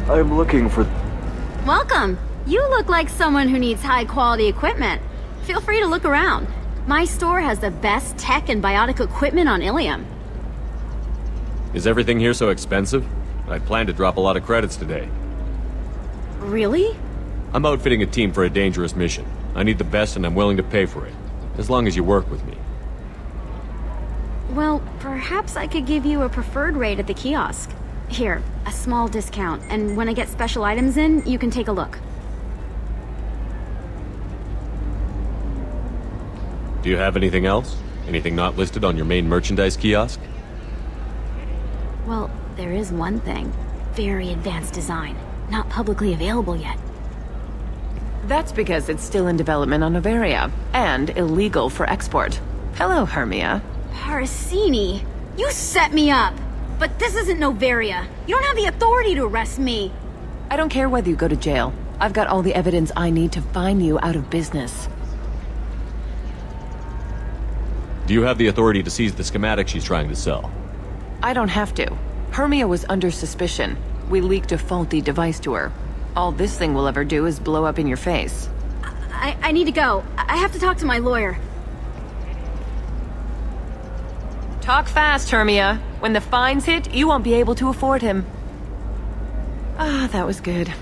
I'm looking for... Welcome! You look like someone who needs high-quality equipment. Feel free to look around. My store has the best tech and biotic equipment on Illium. Is everything here so expensive? I plan to drop a lot of credits today. Really? I'm outfitting a team for a dangerous mission. I need the best and I'm willing to pay for it. As long as you work with me. Well, perhaps I could give you a preferred rate at the kiosk. Here, a small discount, and when I get special items in, you can take a look. Do you have anything else? Anything not listed on your main merchandise kiosk? Well, there is one thing. Very advanced design. Not publicly available yet. That's because it's still in development on Noveria, and illegal for export. Hello, Hermia. Parsini! You set me up! But this isn't Noveria. You don't have the authority to arrest me. I don't care whether you go to jail. I've got all the evidence I need to find you out of business. Do you have the authority to seize the schematic she's trying to sell? I don't have to. Hermia was under suspicion. We leaked a faulty device to her. All this thing will ever do is blow up in your face. I need to go. I have to talk to my lawyer. Talk fast, Hermia. When the fines hit, you won't be able to afford him. Ah, that was good.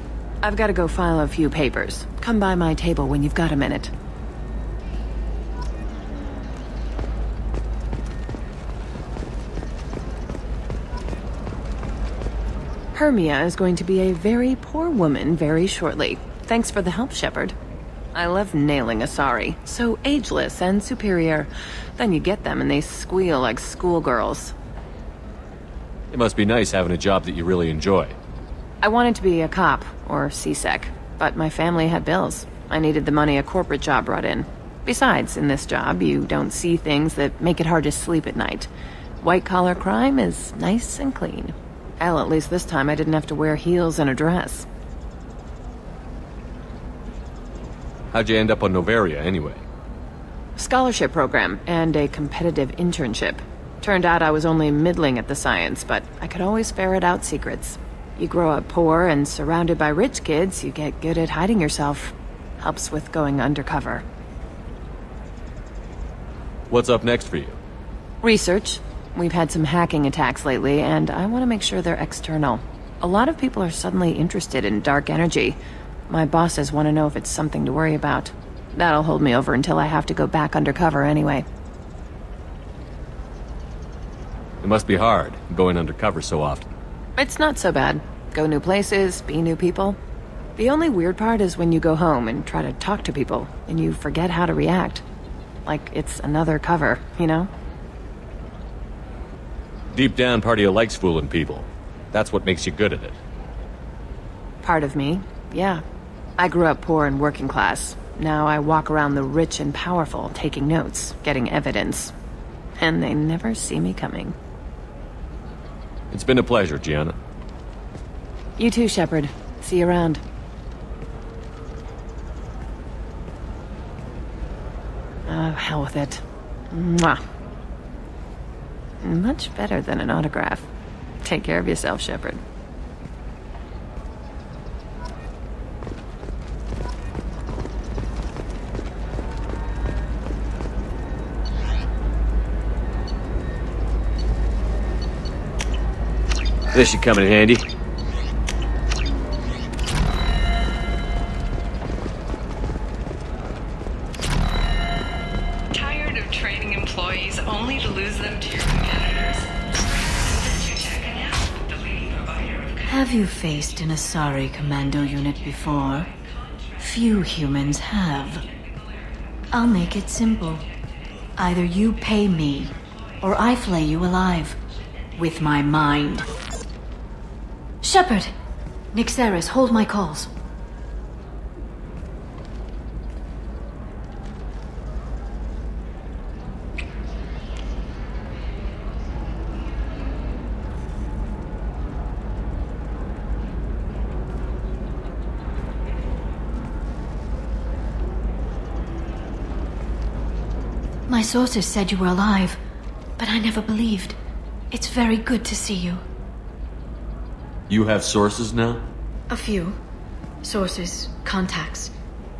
I've got to go file a few papers. Come by my table when you've got a minute. Hermia is going to be a very poor woman very shortly. Thanks for the help, Shepard. I love nailing a sorry. So ageless and superior. Then you get them and they squeal like schoolgirls. It must be nice having a job that you really enjoy. I wanted to be a cop, or CSEC, but my family had bills. I needed the money a corporate job brought in. Besides, in this job, you don't see things that make it hard to sleep at night. White-collar crime is nice and clean. Hell, at least this time I didn't have to wear heels and a dress. How'd you end up on Noveria, anyway? Scholarship program, and a competitive internship. Turned out I was only middling at the science, but I could always ferret out secrets. You grow up poor and surrounded by rich kids, you get good at hiding yourself. Helps with going undercover. What's up next for you? Research. We've had some hacking attacks lately, and I want to make sure they're external. A lot of people are suddenly interested in dark energy. My bosses want to know if it's something to worry about. That'll hold me over until I have to go back undercover anyway. It must be hard, going undercover so often. It's not so bad. Go new places, be new people. The only weird part is when you go home and try to talk to people, and you forget how to react. Like it's another cover, you know? Deep down, part of you likes fooling people. That's what makes you good at it. Part of me, yeah. I grew up poor and working class. Now I walk around the rich and powerful, taking notes, getting evidence. And they never see me coming. It's been a pleasure, Gianna. You too, Shepard. See you around. Oh, hell with it. Mwah. Much better than an autograph. Take care of yourself, Shepard. This should come in handy. Tired of training employees only to lose them to your competitors? Have you faced an Asari commando unit before? Few humans have. I'll make it simple. Either you pay me, or I flay you alive. With my mind. Shepard! Nixeris, hold my calls. My sources said you were alive, but I never believed. It's very good to see you. You have sources now? A few. Sources, contacts,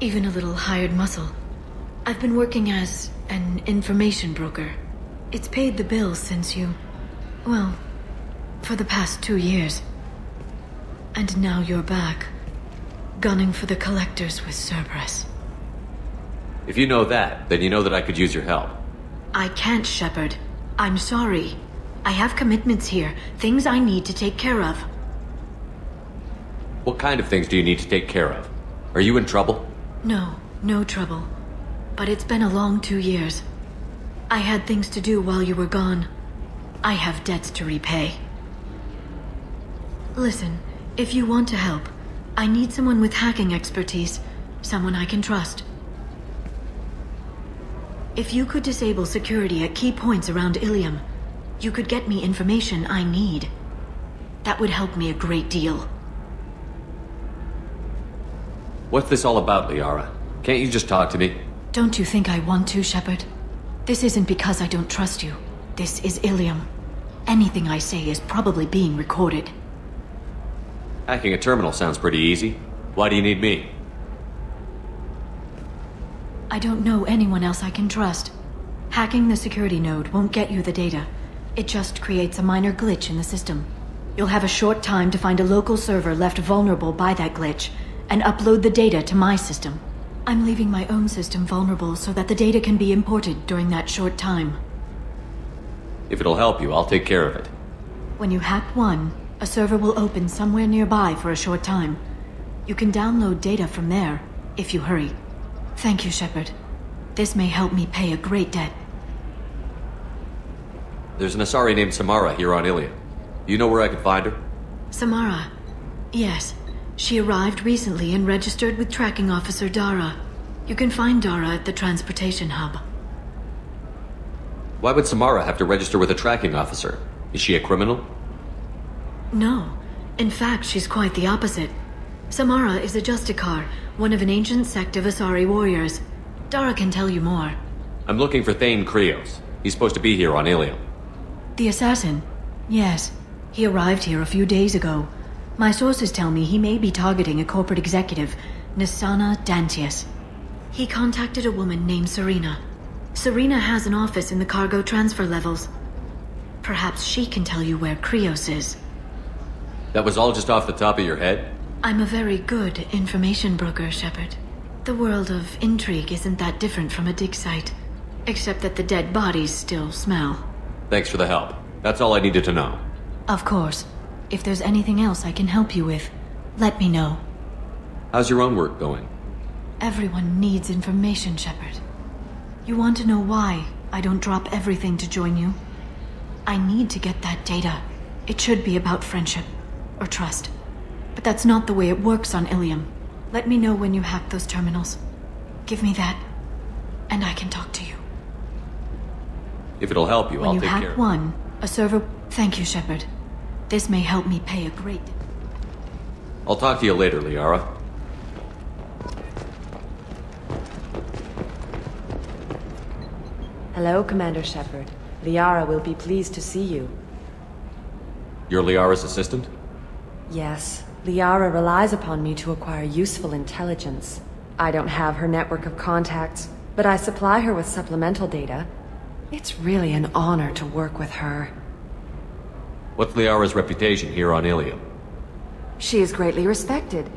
even a little hired muscle. I've been working as an information broker. It's paid the bills since you... well, for the past 2 years. And now you're back, gunning for the collectors with Cerberus. If you know that, then you know that I could use your help. I can't, Shepard. I'm sorry. I have commitments here, things I need to take care of. What kind of things do you need to take care of? Are you in trouble? No, no trouble. But it's been a long 2 years. I had things to do while you were gone. I have debts to repay. Listen, if you want to help, I need someone with hacking expertise. Someone I can trust. If you could disable security at key points around Illium, you could get me information I need. That would help me a great deal. What's this all about, Liara? Can't you just talk to me? Don't you think I want to, Shepard? This isn't because I don't trust you. This is Illium. Anything I say is probably being recorded. Hacking a terminal sounds pretty easy. Why do you need me? I don't know anyone else I can trust. Hacking the security node won't get you the data. It just creates a minor glitch in the system. You'll have a short time to find a local server left vulnerable by that glitch, and upload the data to my system. I'm leaving my own system vulnerable so that the data can be imported during that short time. If it'll help you, I'll take care of it. When you hack one, a server will open somewhere nearby for a short time. You can download data from there, if you hurry. Thank you, Shepard. This may help me pay a great debt. There's an Asari named Samara here on Illium. You know where I could find her? Samara. Yes. She arrived recently and registered with Tracking Officer Dara. You can find Dara at the transportation hub. Why would Samara have to register with a tracking officer? Is she a criminal? No. In fact, she's quite the opposite. Samara is a Justicar, one of an ancient sect of Asari warriors. Dara can tell you more. I'm looking for Thane Krios. He's supposed to be here on Illium. The assassin? Yes. He arrived here a few days ago. My sources tell me he may be targeting a corporate executive, Nisana Dantius. He contacted a woman named Serena. Serena has an office in the cargo transfer levels. Perhaps she can tell you where Krios is. That was all just off the top of your head? I'm a very good information broker, Shepard. The world of intrigue isn't that different from a dig site, except that the dead bodies still smell. Thanks for the help. That's all I needed to know. Of course. If there's anything else I can help you with, let me know. How's your own work going? Everyone needs information, Shepard. You want to know why I don't drop everything to join you? I need to get that data. It should be about friendship, or trust. But that's not the way it works on Illium. Let me know when you hack those terminals. Give me that, and I can talk to you. If it'll help you, I'll take care of it. When you hack one, a server... Thank you, Shepard. This may help me pay a great... I'll talk to you later, Liara. Hello, Commander Shepard. Liara will be pleased to see you. You're Liara's assistant? Yes. Liara relies upon me to acquire useful intelligence. I don't have her network of contacts, but I supply her with supplemental data. It's really an honor to work with her. What's Liara's reputation here on Illium? She is greatly respected.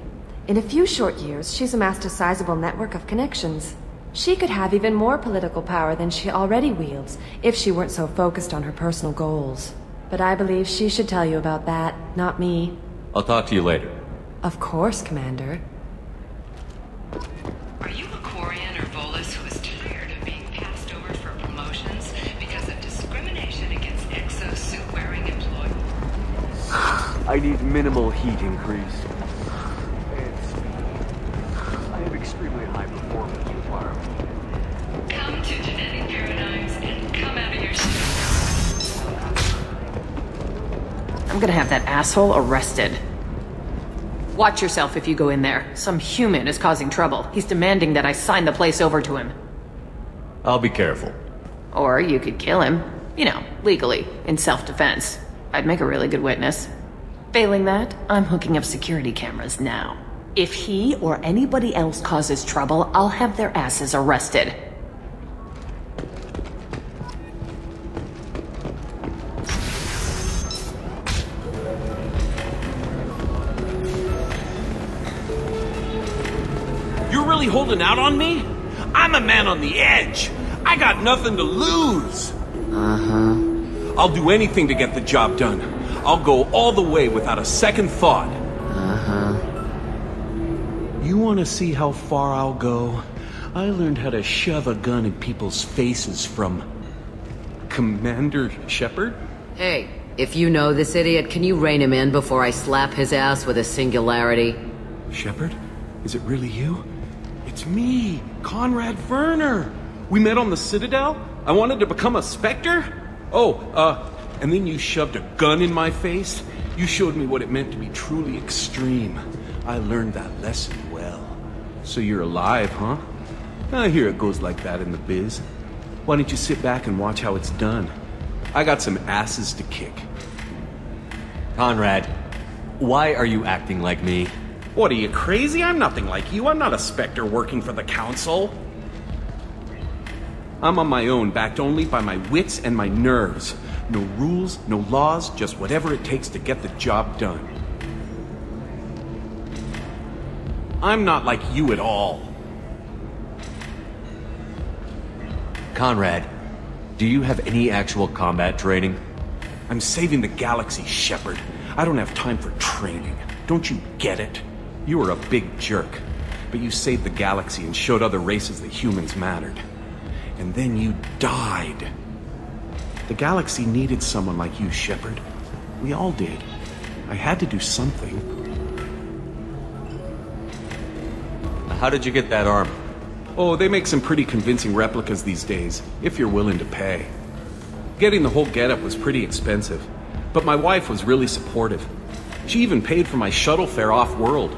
In a few short years, she's amassed a sizable network of connections. She could have even more political power than she already wields, if she weren't so focused on her personal goals. But I believe she should tell you about that, not me. I'll talk to you later. Of course, Commander. Are you a Quarian or Volus who is tired of being passed over for promotions because of discrimination against exosuit-wearing employees? I need minimal heat increase. And speed. I have extremely high performance requirements. Come to genetic paradigms and come out of your shell. I'm gonna have that asshole arrested. Watch yourself if you go in there. Some human is causing trouble. He's demanding that I sign the place over to him. I'll be careful. Or you could kill him. You know, legally, in self-defense. I'd make a really good witness. Failing that, I'm hooking up security cameras now. If he or anybody else causes trouble, I'll have their asses arrested. You're really holding out on me? I'm a man on the edge. I got nothing to lose. Uh-huh. I'll do anything to get the job done. I'll go all the way without a second thought. Uh-huh. You want to see how far I'll go? I learned how to shove a gun in people's faces from... Commander Shepard? Hey, if you know this idiot, can you rein him in before I slap his ass with a singularity? Shepard? Is it really you? It's me, Conrad Werner. We met on the Citadel? I wanted to become a Spectre? And then you shoved a gun in my face? You showed me what it meant to be truly extreme. I learned that lesson well. So you're alive, huh? I hear it goes like that in the biz. Why don't you sit back and watch how it's done? I got some asses to kick. Conrad, why are you acting like me? What, are you crazy? I'm nothing like you. I'm not a Spectre working for the Council. I'm on my own, backed only by my wits and my nerves. No rules, no laws, just whatever it takes to get the job done. I'm not like you at all. Conrad, do you have any actual combat training? I'm saving the galaxy, Shepard. I don't have time for training. Don't you get it? You were a big jerk, but you saved the galaxy and showed other races that humans mattered. And then you died. The galaxy needed someone like you, Shepard. We all did. I had to do something. How did you get that armor? Oh, they make some pretty convincing replicas these days, if you're willing to pay. Getting the whole getup was pretty expensive, but my wife was really supportive. She even paid for my shuttle fare off-world.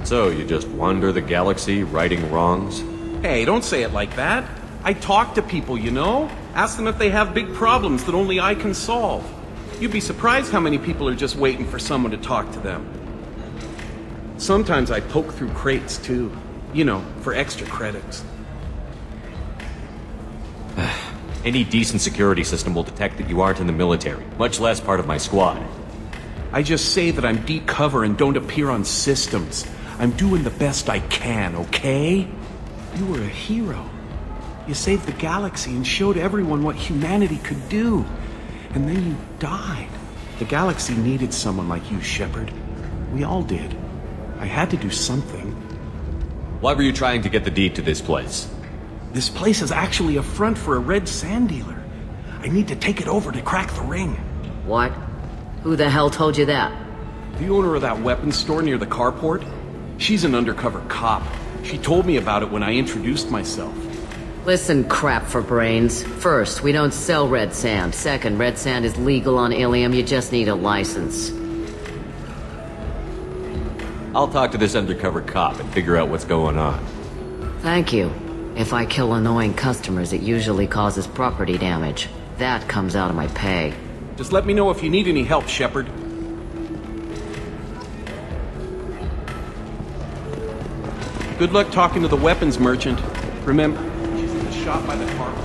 So, you just wander the galaxy, righting wrongs? Hey, don't say it like that. I talk to people, you know? Ask them if they have big problems that only I can solve. You'd be surprised how many people are just waiting for someone to talk to them. Sometimes I poke through crates, too. You know, for extra credits. Any decent security system will detect that you aren't in the military, much less part of my squad. I just say that I'm deep cover and don't appear on systems. I'm doing the best I can, okay? You were a hero. You saved the galaxy and showed everyone what humanity could do. And then you died. The galaxy needed someone like you, Shepard. We all did. I had to do something. Why were you trying to get the deed to this place? This place is actually a front for a red sand dealer. I need to take it over to crack the ring. What? Who the hell told you that? The owner of that weapons store near the carport. She's an undercover cop. She told me about it when I introduced myself. Listen, crap for brains. First, we don't sell red sand. Second, red sand is legal on Illium. You just need a license. I'll talk to this undercover cop and figure out what's going on. Thank you. If I kill annoying customers, it usually causes property damage. That comes out of my pay. Just let me know if you need any help, Shepard. Good luck talking to the weapons merchant. Remember, she's in the shop by the carport.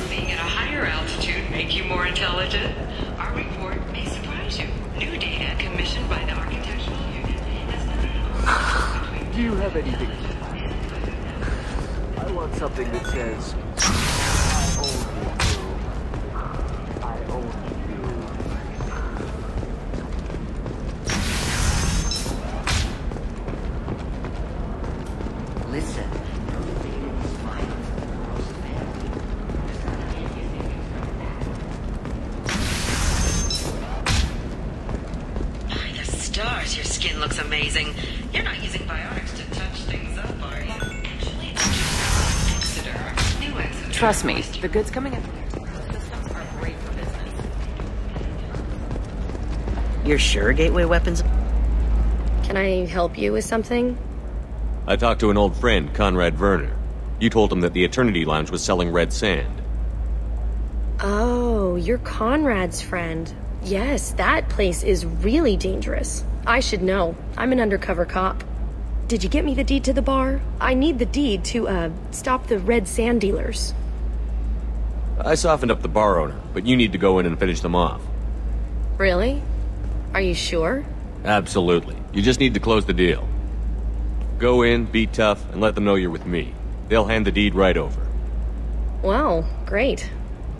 Being at a higher altitude make you more intelligent? Our report may surprise you. New data commissioned by the architectural unit has Do you have anything? I want something that says, I own you. Listen. By the stars, your skin looks amazing. You're not using biotics to touch things up, are you? Actually, Exeter. New Exeter. Trust me, the goods coming in. Systems are great for business. You're sure gateway weapons... Can I help you with something? I talked to an old friend, Conrad Werner. You told him that the Eternity Lounge was selling red sand. Oh, you're Conrad's friend. Yes, that place is really dangerous. I should know. I'm an undercover cop. Did you get me the deed to the bar? I need the deed to, stop the red sand dealers. I softened up the bar owner, but you need to go in and finish them off. Really? Are you sure? Absolutely. You just need to close the deal. Go in, be tough, and let them know you're with me. They'll hand the deed right over. Wow, great.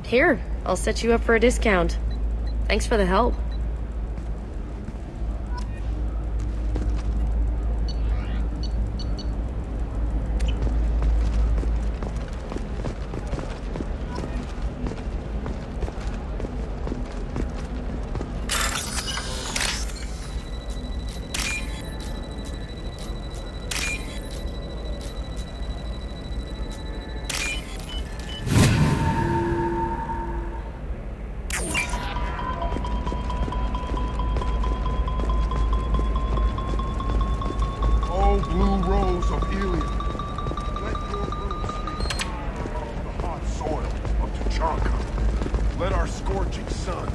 Here, I'll set you up for a discount. Thanks for the help. Blue rose of Illium. Let your roots speak. The hot soil of Tuchanka. Let our scorching sun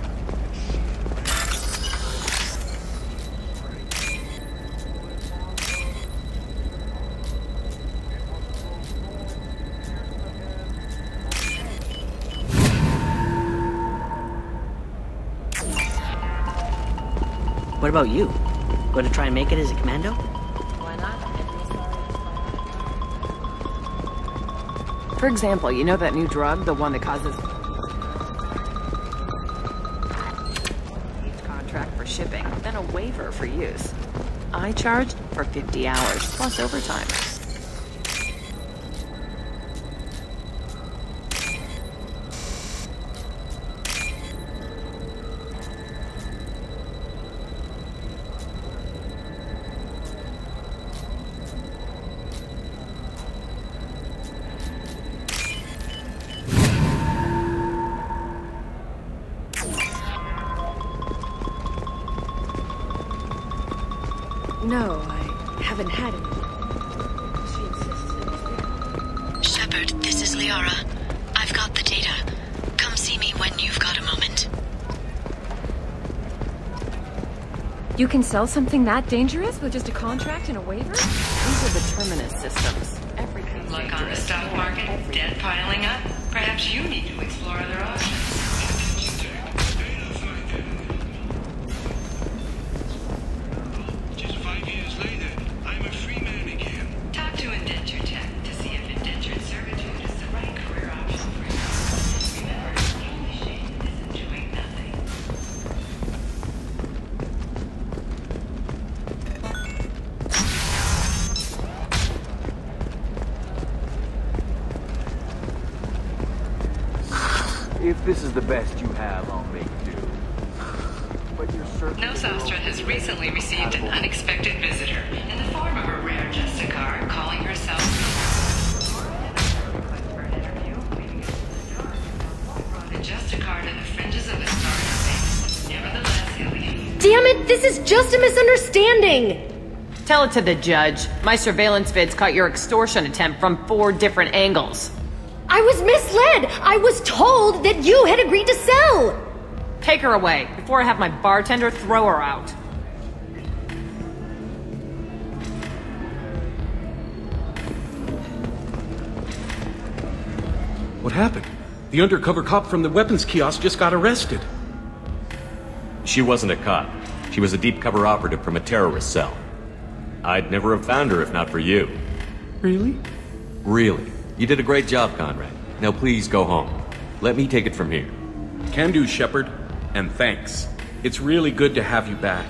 What about you? Going to try and make it as a commando? For example, you know that new drug, the one that causes... contract for shipping, then a waiver for use. I charged for 50 hours, plus overtime. No, I haven't had it. She insists. Shepard, this is Liara. I've got the data. Come see me when you've got a moment. You can sell something that dangerous with just a contract and a waiver? These are the terminus systems. Everything's Luck on the stock market, debt piling up. Perhaps you need to explore other options. If this is the best you have, I'll make do. But you're certain... Nostostra has recently received an unexpected visitor in the form of a rare Justicar calling herself... The Justicar to the fringes of a starry space. Nevertheless, Illium... Damn it! This is just a misunderstanding! Tell it to the judge. My surveillance vids caught your extortion attempt from 4 different angles. I was misled! I was told that you had agreed to sell! Take her away, before I have my bartender throw her out. What happened? The undercover cop from the weapons kiosk just got arrested. She wasn't a cop. She was a deep cover operative from a terrorist cell. I'd never have found her if not for you. Really? Really. You did a great job, Conrad. Now please go home. Let me take it from here. Can do, Shepard. And thanks. It's really good to have you back.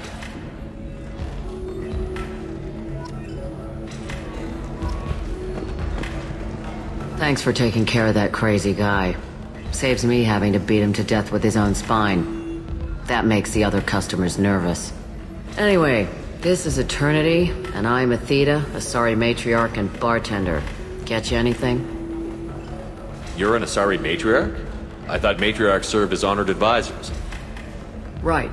Thanks for taking care of that crazy guy. Saves me having to beat him to death with his own spine. That makes the other customers nervous. Anyway, this is Eternity, and I'm Athena, Asari matriarch and bartender. Get you anything? You're an Asari matriarch? I thought matriarchs served as honored advisors. Right.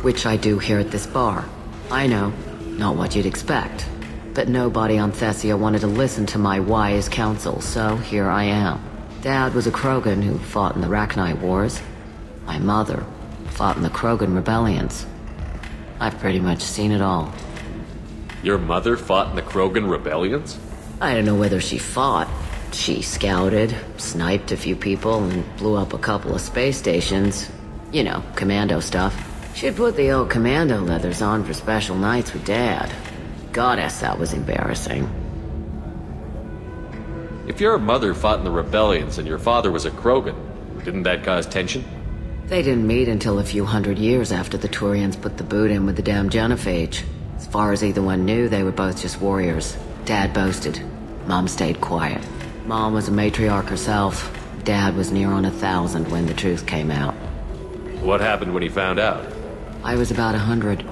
which I do here at this bar. I know, not what you'd expect. But nobody on Thessia wanted to listen to my wise counsel, so here I am. Dad was a Krogan who fought in the Rachni Wars. My mother fought in the Krogan rebellions. I've pretty much seen it all. Your mother fought in the Krogan rebellions? I don't know whether she fought. She scouted, sniped a few people, and blew up a couple of space stations. You know, commando stuff. She'd put the old commando leathers on for special nights with Dad. Goddess, that was embarrassing. If your mother fought in the rebellions and your father was a Krogan, didn't that cause tension? They didn't meet until a few hundred years after the Turians put the boot in with the damn genophage. As far as either one knew, they were both just warriors. Dad boasted. Mom stayed quiet. Mom was a matriarch herself. Dad was near on 1,000 when the truth came out. What happened when he found out? I was about 100,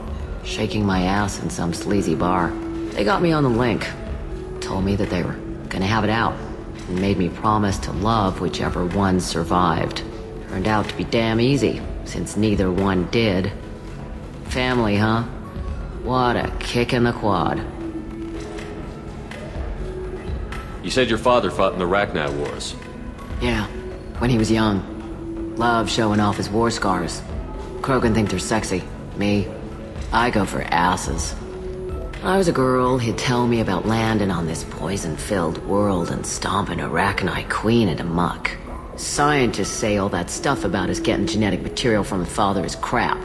shaking my ass in some sleazy bar. They got me on the link. Told me that they were gonna have it out, and made me promise to love whichever one survived. Turned out to be damn easy, since neither one did. Family, huh? What a kick in the quad. You said your father fought in the Rachni Wars. Yeah, when he was young. Loved showing off his war scars. Krogan think they're sexy. Me, I go for asses. When I was a girl, he'd tell me about landing on this poison-filled world and stomping a Rachni queen into muck. Scientists say all that stuff about us getting genetic material from his father is crap.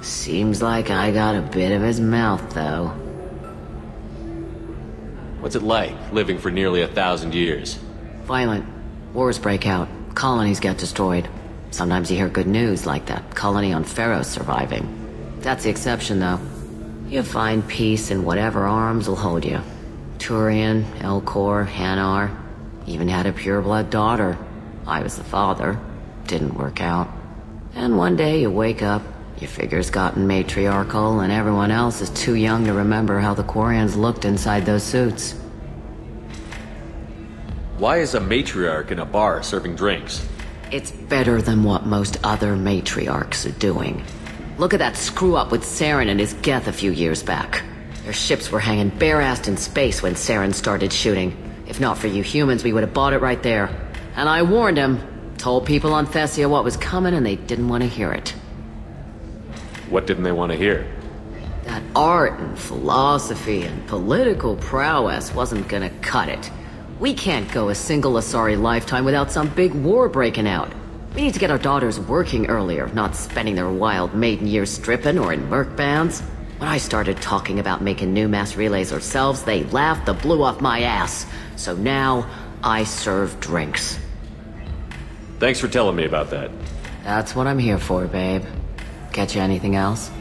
Seems like I got a bit of his mouth, though. What's it like, living for nearly 1,000 years? Violent. Wars break out. Colonies get destroyed. Sometimes you hear good news, like that colony on Pharaoh surviving. That's the exception, though. You find peace in whatever arms will hold you. Turian, Elcor, Hanar. Even had a pureblood daughter. I was the father. Didn't work out. And one day you wake up, your figure's gotten matriarchal, and everyone else is too young to remember how the Quarians looked inside those suits. Why is a matriarch in a bar serving drinks? It's better than what most other matriarchs are doing. Look at that screw-up with Saren and his Geth a few years back. Their ships were hanging bare-assed in space when Saren started shooting. If not for you humans, we would have bought it right there. And I warned him. Told people on Thessia what was coming, and they didn't want to hear it. What didn't they want to hear? That art and philosophy and political prowess wasn't gonna cut it. We can't go a single Asari lifetime without some big war breaking out. We need to get our daughters working earlier, not spending their wild maiden years stripping or in merc bands. When I started talking about making new mass relays ourselves, they laughed the blue off my ass. So now, I serve drinks. Thanks for telling me about that. That's what I'm here for, babe. Get you anything else?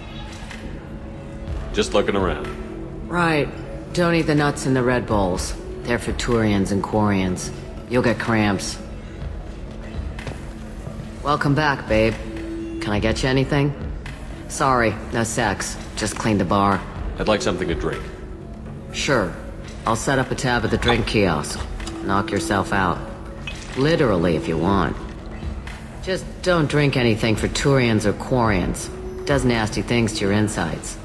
Just looking around. Right. Don't eat the nuts in the Red Bowls. They're for Turians and Quarians. You'll get cramps. Welcome back, babe. Can I get you anything? Sorry, no sex. Just cleaned the bar. I'd like something to drink. Sure. I'll set up a tab at the drink kiosk. Knock yourself out. Literally, if you want. Just don't drink anything for Turians or Quarians. Does nasty things to your insides.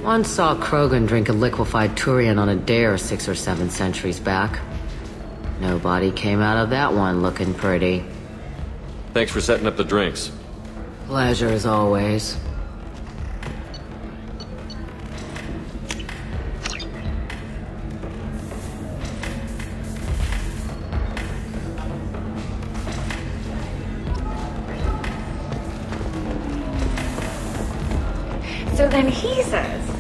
Once saw Krogan drink a liquefied Turian on a dare 6 or 7 centuries back. Nobody came out of that one looking pretty. Thanks for setting up the drinks. Pleasure as always. So then he says,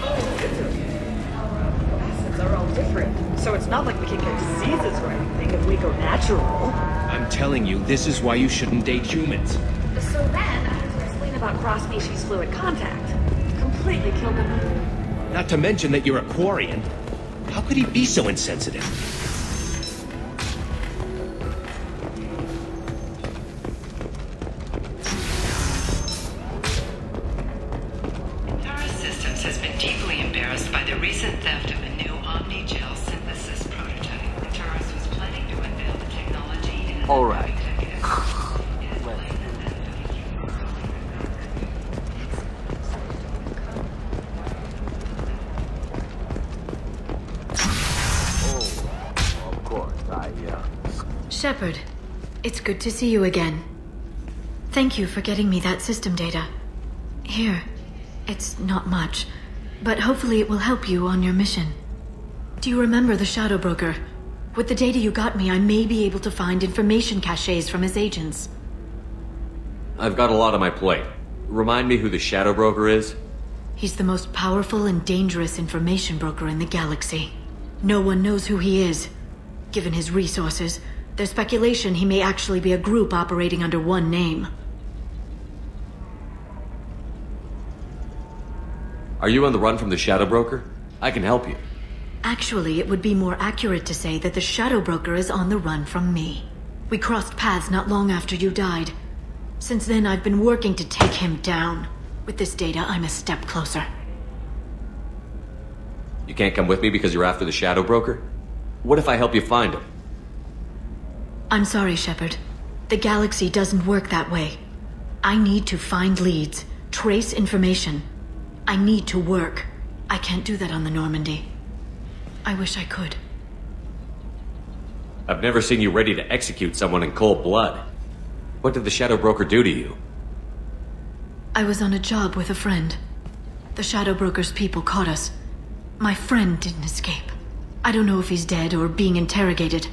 oh, it's okay. Our acids are all different. So it's not like we can get diseases or anything if we go natural. I'm telling you, this is why you shouldn't date humans. So then I have to explain about cross-species fluid contact. Completely killed him. Not to mention that you're a Quarian. How could he be so insensitive? Tara Systems has been deeply embarrassed by the recent theft of a new Omni-Gel synthesis prototype. Taurus was planning to unveil the technology in All right. Shepard, it's good to see you again. Thank you for getting me that system data. Here, it's not much, but hopefully it will help you on your mission. Do you remember the Shadow Broker? With the data you got me, I may be able to find information caches from his agents. I've got a lot on my plate. Remind me who the Shadow Broker is? He's the most powerful and dangerous information broker in the galaxy. No one knows who he is. Given his resources, there's speculation he may actually be a group operating under one name. Are you on the run from the Shadow Broker? I can help you. Actually, it would be more accurate to say that the Shadow Broker is on the run from me. We crossed paths not long after you died. Since then, I've been working to take him down. With this data, I'm a step closer. You can't come with me because you're after the Shadow Broker? What if I help you find him? I'm sorry, Shepard. The galaxy doesn't work that way. I need to find leads, trace information. I need to work. I can't do that on the Normandy. I wish I could. I've never seen you ready to execute someone in cold blood. What did the Shadow Broker do to you? I was on a job with a friend. The Shadow Broker's people caught us. My friend didn't escape. I don't know if he's dead or being interrogated.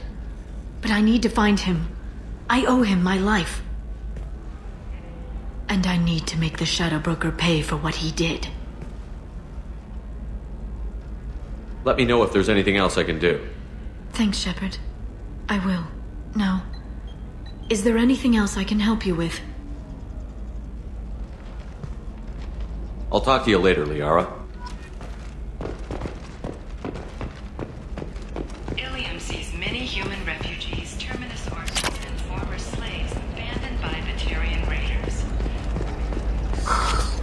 But I need to find him. I owe him my life. And I need to make the Shadow Broker pay for what he did. Let me know if there's anything else I can do. Thanks, Shepard. I will. Now, is there anything else I can help you with? I'll talk to you later, Liara. Illium sees many human refugees, terminus orphans, and former slaves abandoned by Batarian raiders.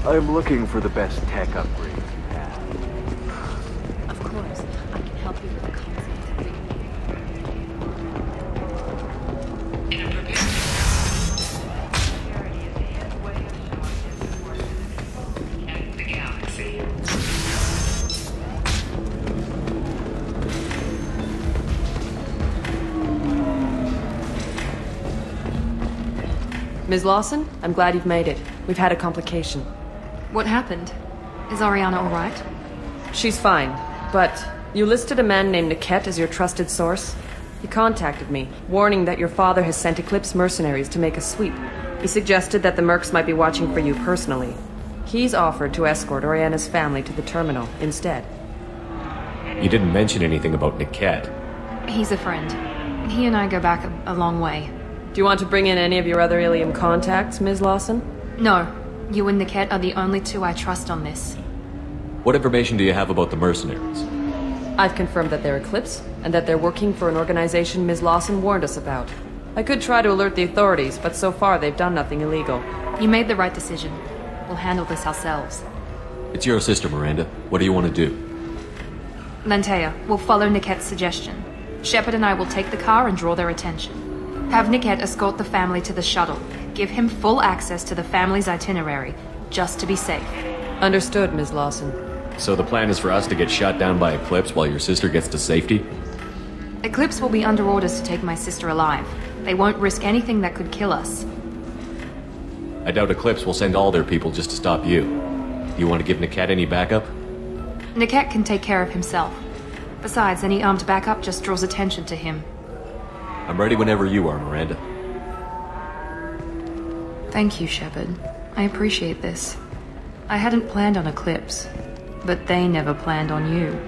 I'm looking for the best tech upgrades you have. Of course, I can help you with the concept. In a prepared the galaxy. Ms. Lawson, I'm glad you've made it. We've had a complication. What happened? Is Ariana all right? She's fine, but you listed a man named Niket as your trusted source. He contacted me, warning that your father has sent Eclipse mercenaries to make a sweep. He suggested that the Mercs might be watching for you personally. He's offered to escort Oriana's family to the terminal instead. You didn't mention anything about Niket. He's a friend. He and I go back a long way. Do you want to bring in any of your other Illium contacts, Ms. Lawson? No. You and Niket are the only two I trust on this. What information do you have about the mercenaries? I've confirmed that they're Eclipse, and that they're working for an organization Ms. Lawson warned us about. I could try to alert the authorities, but so far they've done nothing illegal. You made the right decision. We'll handle this ourselves. It's your sister, Miranda. What do you want to do? Lantea, we'll follow Niket's suggestion. Shepard and I will take the car and draw their attention. Have Niket escort the family to the shuttle. Give him full access to the family's itinerary, just to be safe. Understood, Ms. Lawson. So the plan is for us to get shot down by Eclipse while your sister gets to safety? Eclipse will be under orders to take my sister alive. They won't risk anything that could kill us. I doubt Eclipse will send all their people just to stop you. Do you want to give Niket any backup? Niket can take care of himself. Besides, any armed backup just draws attention to him. I'm ready whenever you are, Miranda. Thank you, Shepard. I appreciate this. I hadn't planned on Eclipse, but they never planned on you.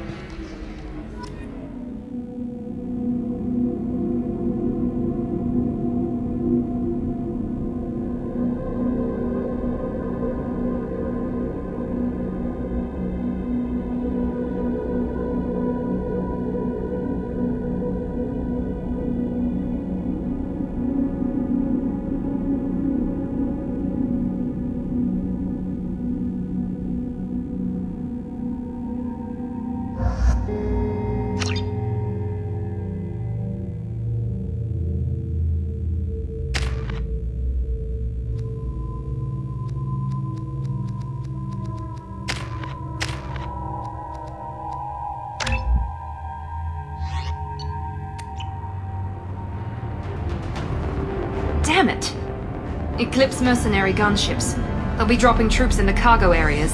Damn it! Eclipse mercenary gunships. They'll be dropping troops in the cargo areas.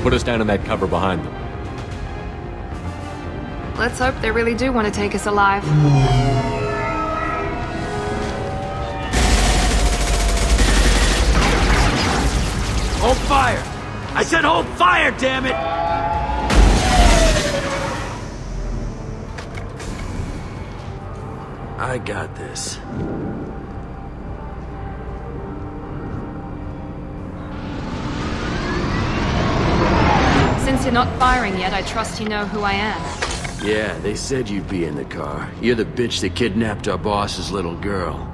Put us down in that cover behind them. Let's hope they really do want to take us alive. Hold fire! I said hold fire, damn it! I got this. Since you're not firing yet, I trust you know who I am. Yeah, they said you'd be in the car. You're the bitch that kidnapped our boss's little girl.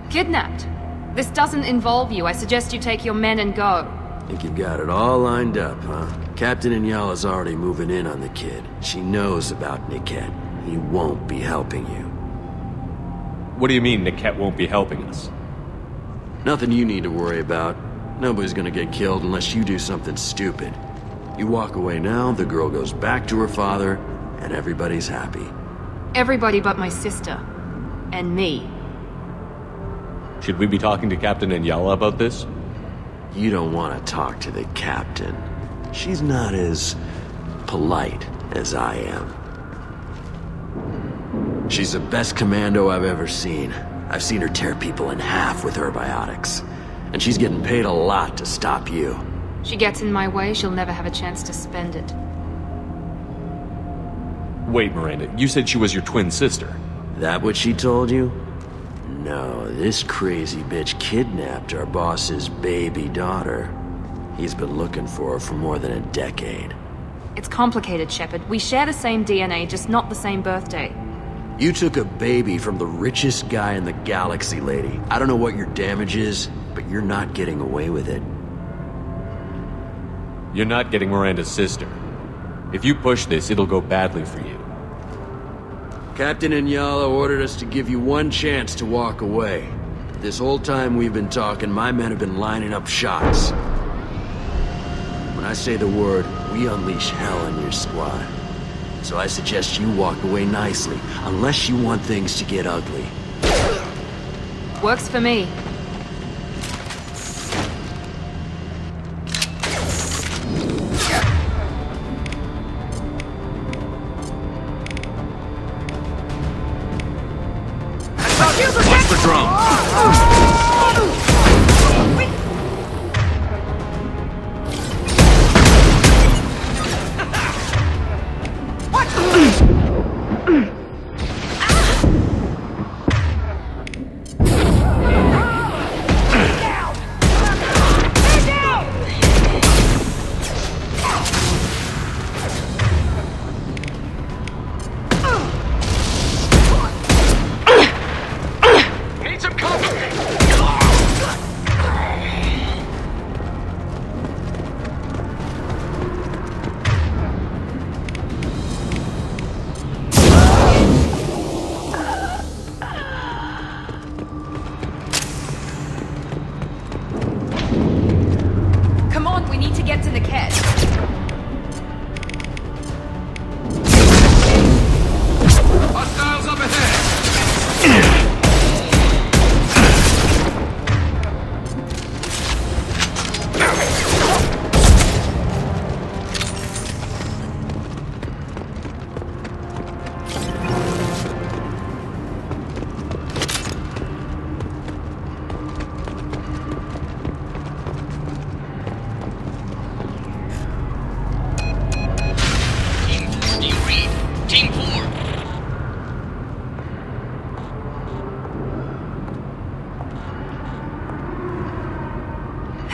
Kidnapped? This doesn't involve you. I suggest you take your men and go. Think you've got it all lined up, huh? Captain Inyala's already moving in on the kid. She knows about Niket. He won't be helping you. What do you mean Niket won't be helping us? Nothing you need to worry about. Nobody's gonna get killed unless you do something stupid. You walk away now, the girl goes back to her father, and everybody's happy. Everybody but my sister. And me. Should we be talking to Captain Inyala about this? You don't want to talk to the captain. She's not as polite as I am. She's the best commando I've ever seen. I've seen her tear people in half with her biotics. And she's getting paid a lot to stop you. She gets in my way, she'll never have a chance to spend it. Wait, Miranda, you said she was your twin sister. That what she told you? No, this crazy bitch kidnapped our boss's baby daughter. He's been looking for her for more than a decade. It's complicated, Shepard. We share the same DNA, just not the same birthday. You took a baby from the richest guy in the galaxy, lady. I don't know what your damage is, but you're not getting away with it. You're not getting Miranda's sister. If you push this, it'll go badly for you. Captain Inyala ordered us to give you one chance to walk away. This whole time we've been talking, my men have been lining up shots. When I say the word, we unleash hell in your squad. So I suggest you walk away nicely, unless you want things to get ugly. Works for me. Watch the drum!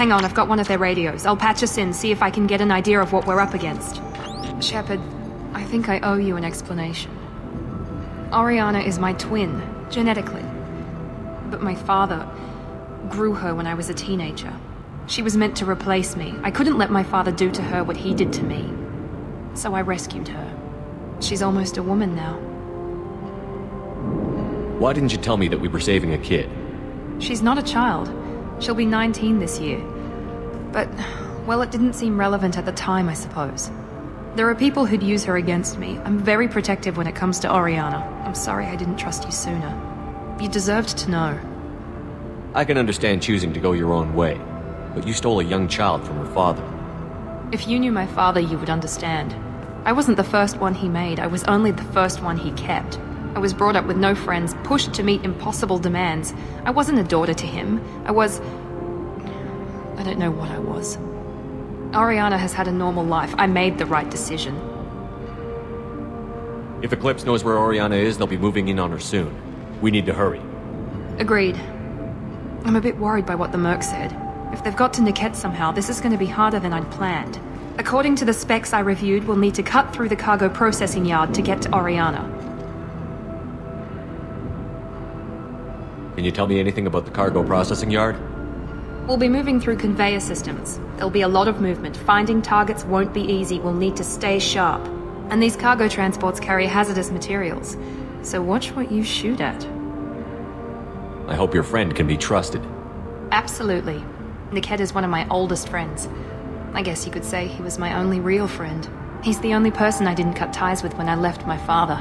Hang on, I've got one of their radios. I'll patch us in, see if I can get an idea of what we're up against. Shepard, I think I owe you an explanation. Oriana is my twin, genetically. But my father grew her when I was a teenager. She was meant to replace me. I couldn't let my father do to her what he did to me. So I rescued her. She's almost a woman now. Why didn't you tell me that we were saving a kid? She's not a child. She'll be 19 this year. But, well, it didn't seem relevant at the time, I suppose. There are people who'd use her against me. I'm very protective when it comes to Oriana. I'm sorry I didn't trust you sooner. You deserved to know. I can understand choosing to go your own way, but you stole a young child from her father. If you knew my father, you would understand. I wasn't the first one he made, I was only the first one he kept. I was brought up with no friends, pushed to meet impossible demands. I wasn't a daughter to him. I don't know what I was. Oriana has had a normal life. I made the right decision. If Eclipse knows where Oriana is, they'll be moving in on her soon. We need to hurry. Agreed. I'm a bit worried by what the Merc said. If they've got to Niket somehow, this is going to be harder than I'd planned. According to the specs I reviewed, we'll need to cut through the cargo processing yard to get to Oriana. Can you tell me anything about the cargo processing yard? We'll be moving through conveyor systems. There'll be a lot of movement. Finding targets won't be easy. We'll need to stay sharp. And these cargo transports carry hazardous materials. So watch what you shoot at. I hope your friend can be trusted. Absolutely. Niket is one of my oldest friends. I guess you could say he was my only real friend. He's the only person I didn't cut ties with when I left my father.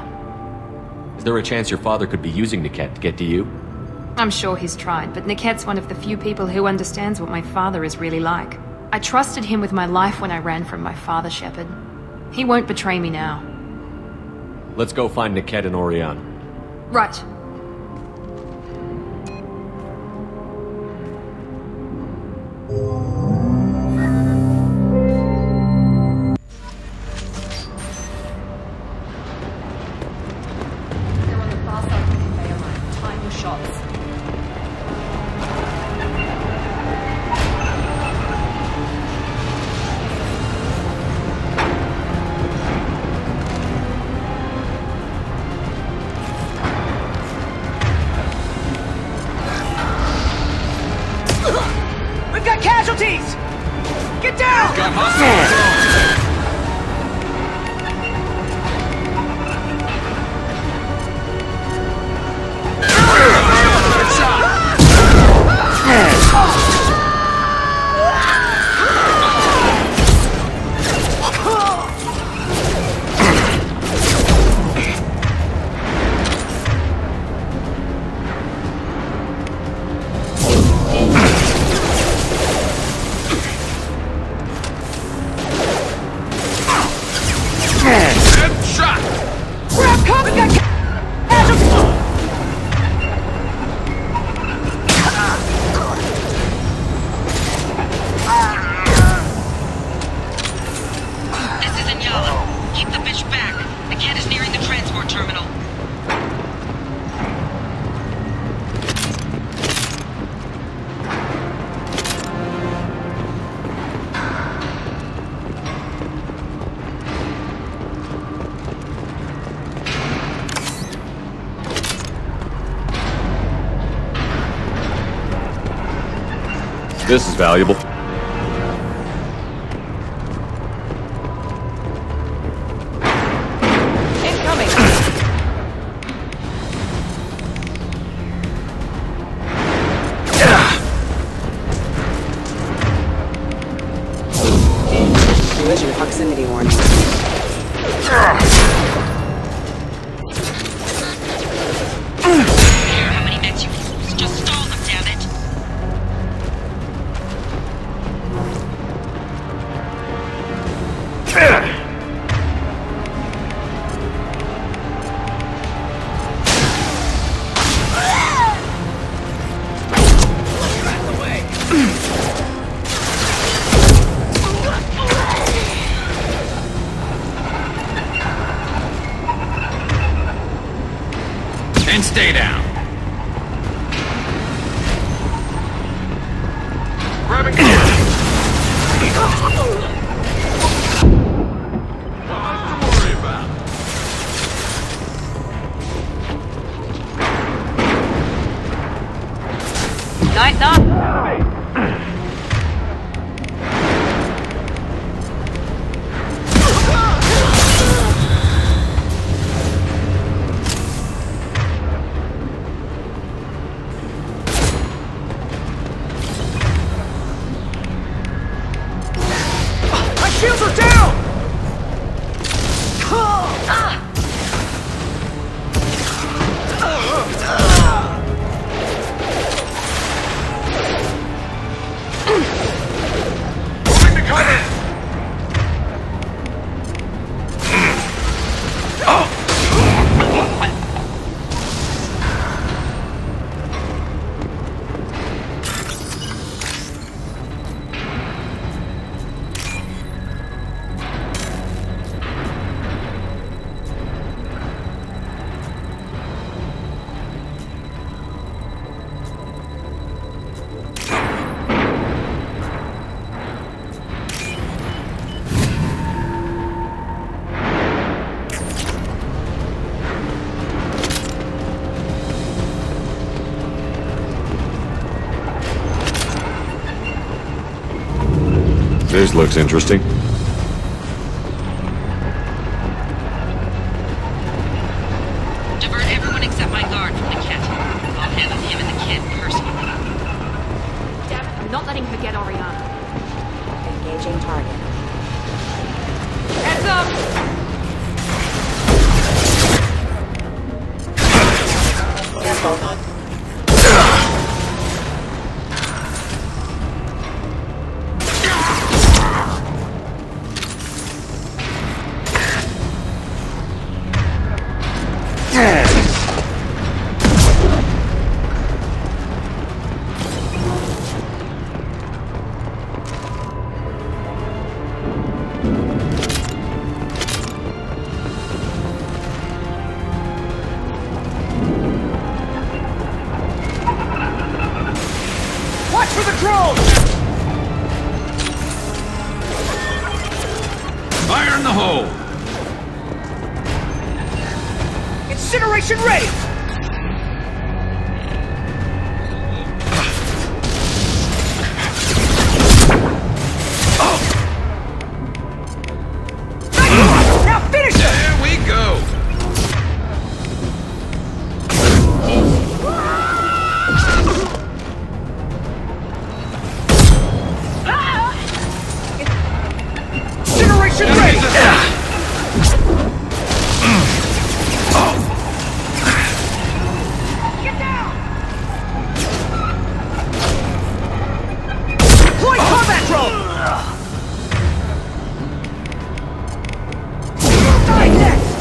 Is there a chance your father could be using Niket to get to you? I'm sure he's tried, but Niket's one of the few people who understands what my father is really like. I trusted him with my life when I ran from my father, Shepard. He won't betray me now. Let's go find Niket and Oriana. Right. They're on the far side of the conveyor line. Time your shots. We've got casualties! Get down! Got hostiles! Grab cover! Got casualties! This is Inyala. Keep the bitch back. The cat is nearing the transport terminal. This is valuable. Incoming! Collision proximity warning. How many mechs you fools? Just stall them, damn it! And stay down. Grabbing cover. Nothing to worry about. Night, night. Hostiles are down! Moving to cover! This looks interesting. Divert everyone except my guard from the kit. I'll handle him and the kid personally. Damn it, I'm not letting her get Oriana. Engaging target. Heads up! Watch for the drone! Fire in the hole! Incineration ready! Now finish it! There we go! Incineration ready! Get down! Deploy combat drone! Die next!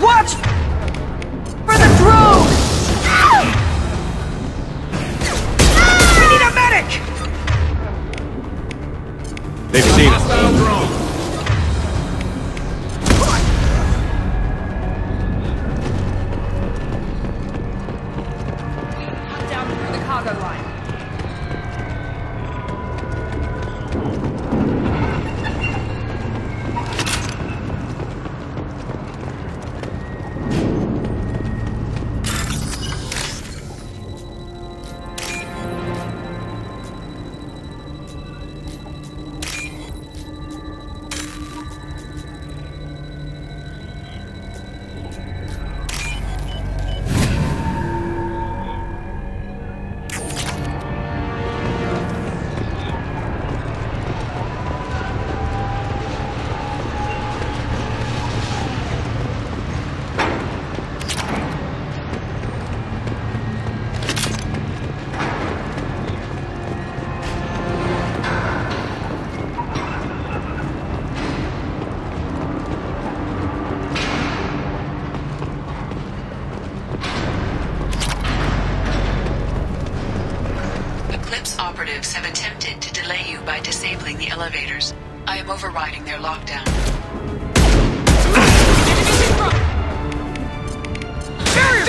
Watch for the drone! We need a medic! They've seen us. Hostile drone! Hunt down through the cargo line. Operatives have attempted to delay you by disabling the elevators. I am overriding their lockdown. Barrier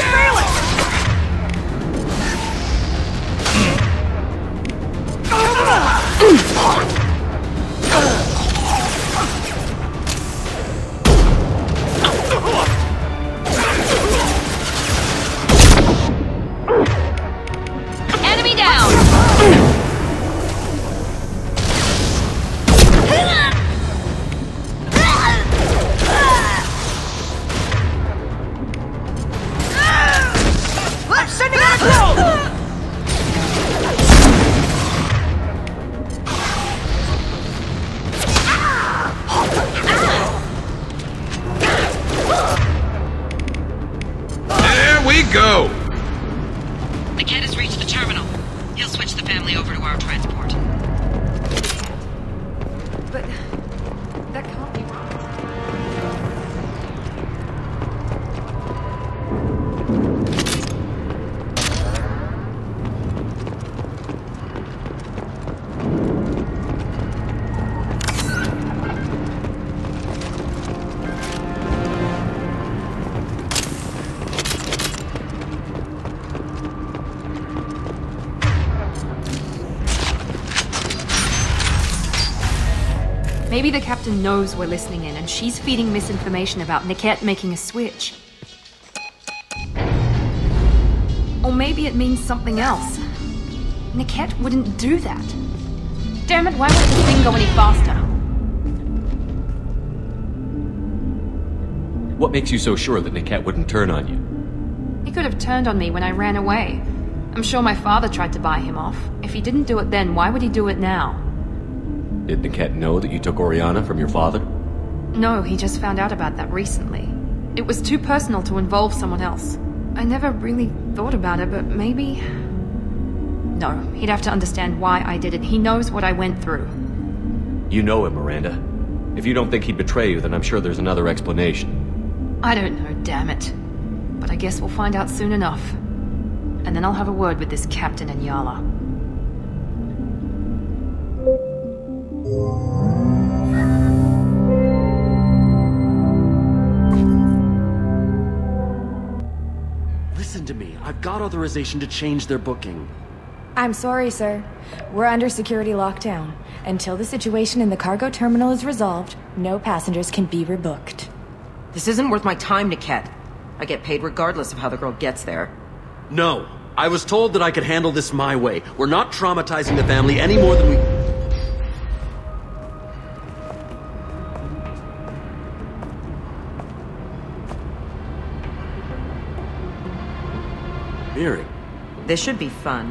we go! Niket has reached the terminal. He'll switch the family over to our transport. But that can't be right. Maybe the captain knows we're listening in, and she's feeding misinformation about Niket making a switch. Or maybe it means something else. Niket wouldn't do that. Damn it, why won't the thing go any faster? What makes you so sure that Niket wouldn't turn on you? He could have turned on me when I ran away. I'm sure my father tried to buy him off. If he didn't do it then, why would he do it now? Did Niket know that you took Oriana from your father? No, he just found out about that recently. It was too personal to involve someone else. I never really thought about it, but maybe... No, he'd have to understand why I did it. He knows what I went through. You know him, Miranda. If you don't think he'd betray you, then I'm sure there's another explanation. I don't know, damn it. But I guess we'll find out soon enough. And then I'll have a word with this captain and Yala. Listen to me. I've got authorization to change their booking. I'm sorry, sir. We're under security lockdown. Until the situation in the cargo terminal is resolved, no passengers can be rebooked. This isn't worth my time, Niket. I get paid regardless of how the girl gets there. No. I was told that I could handle this my way. We're not traumatizing the family any more than we... Miri. This should be fun.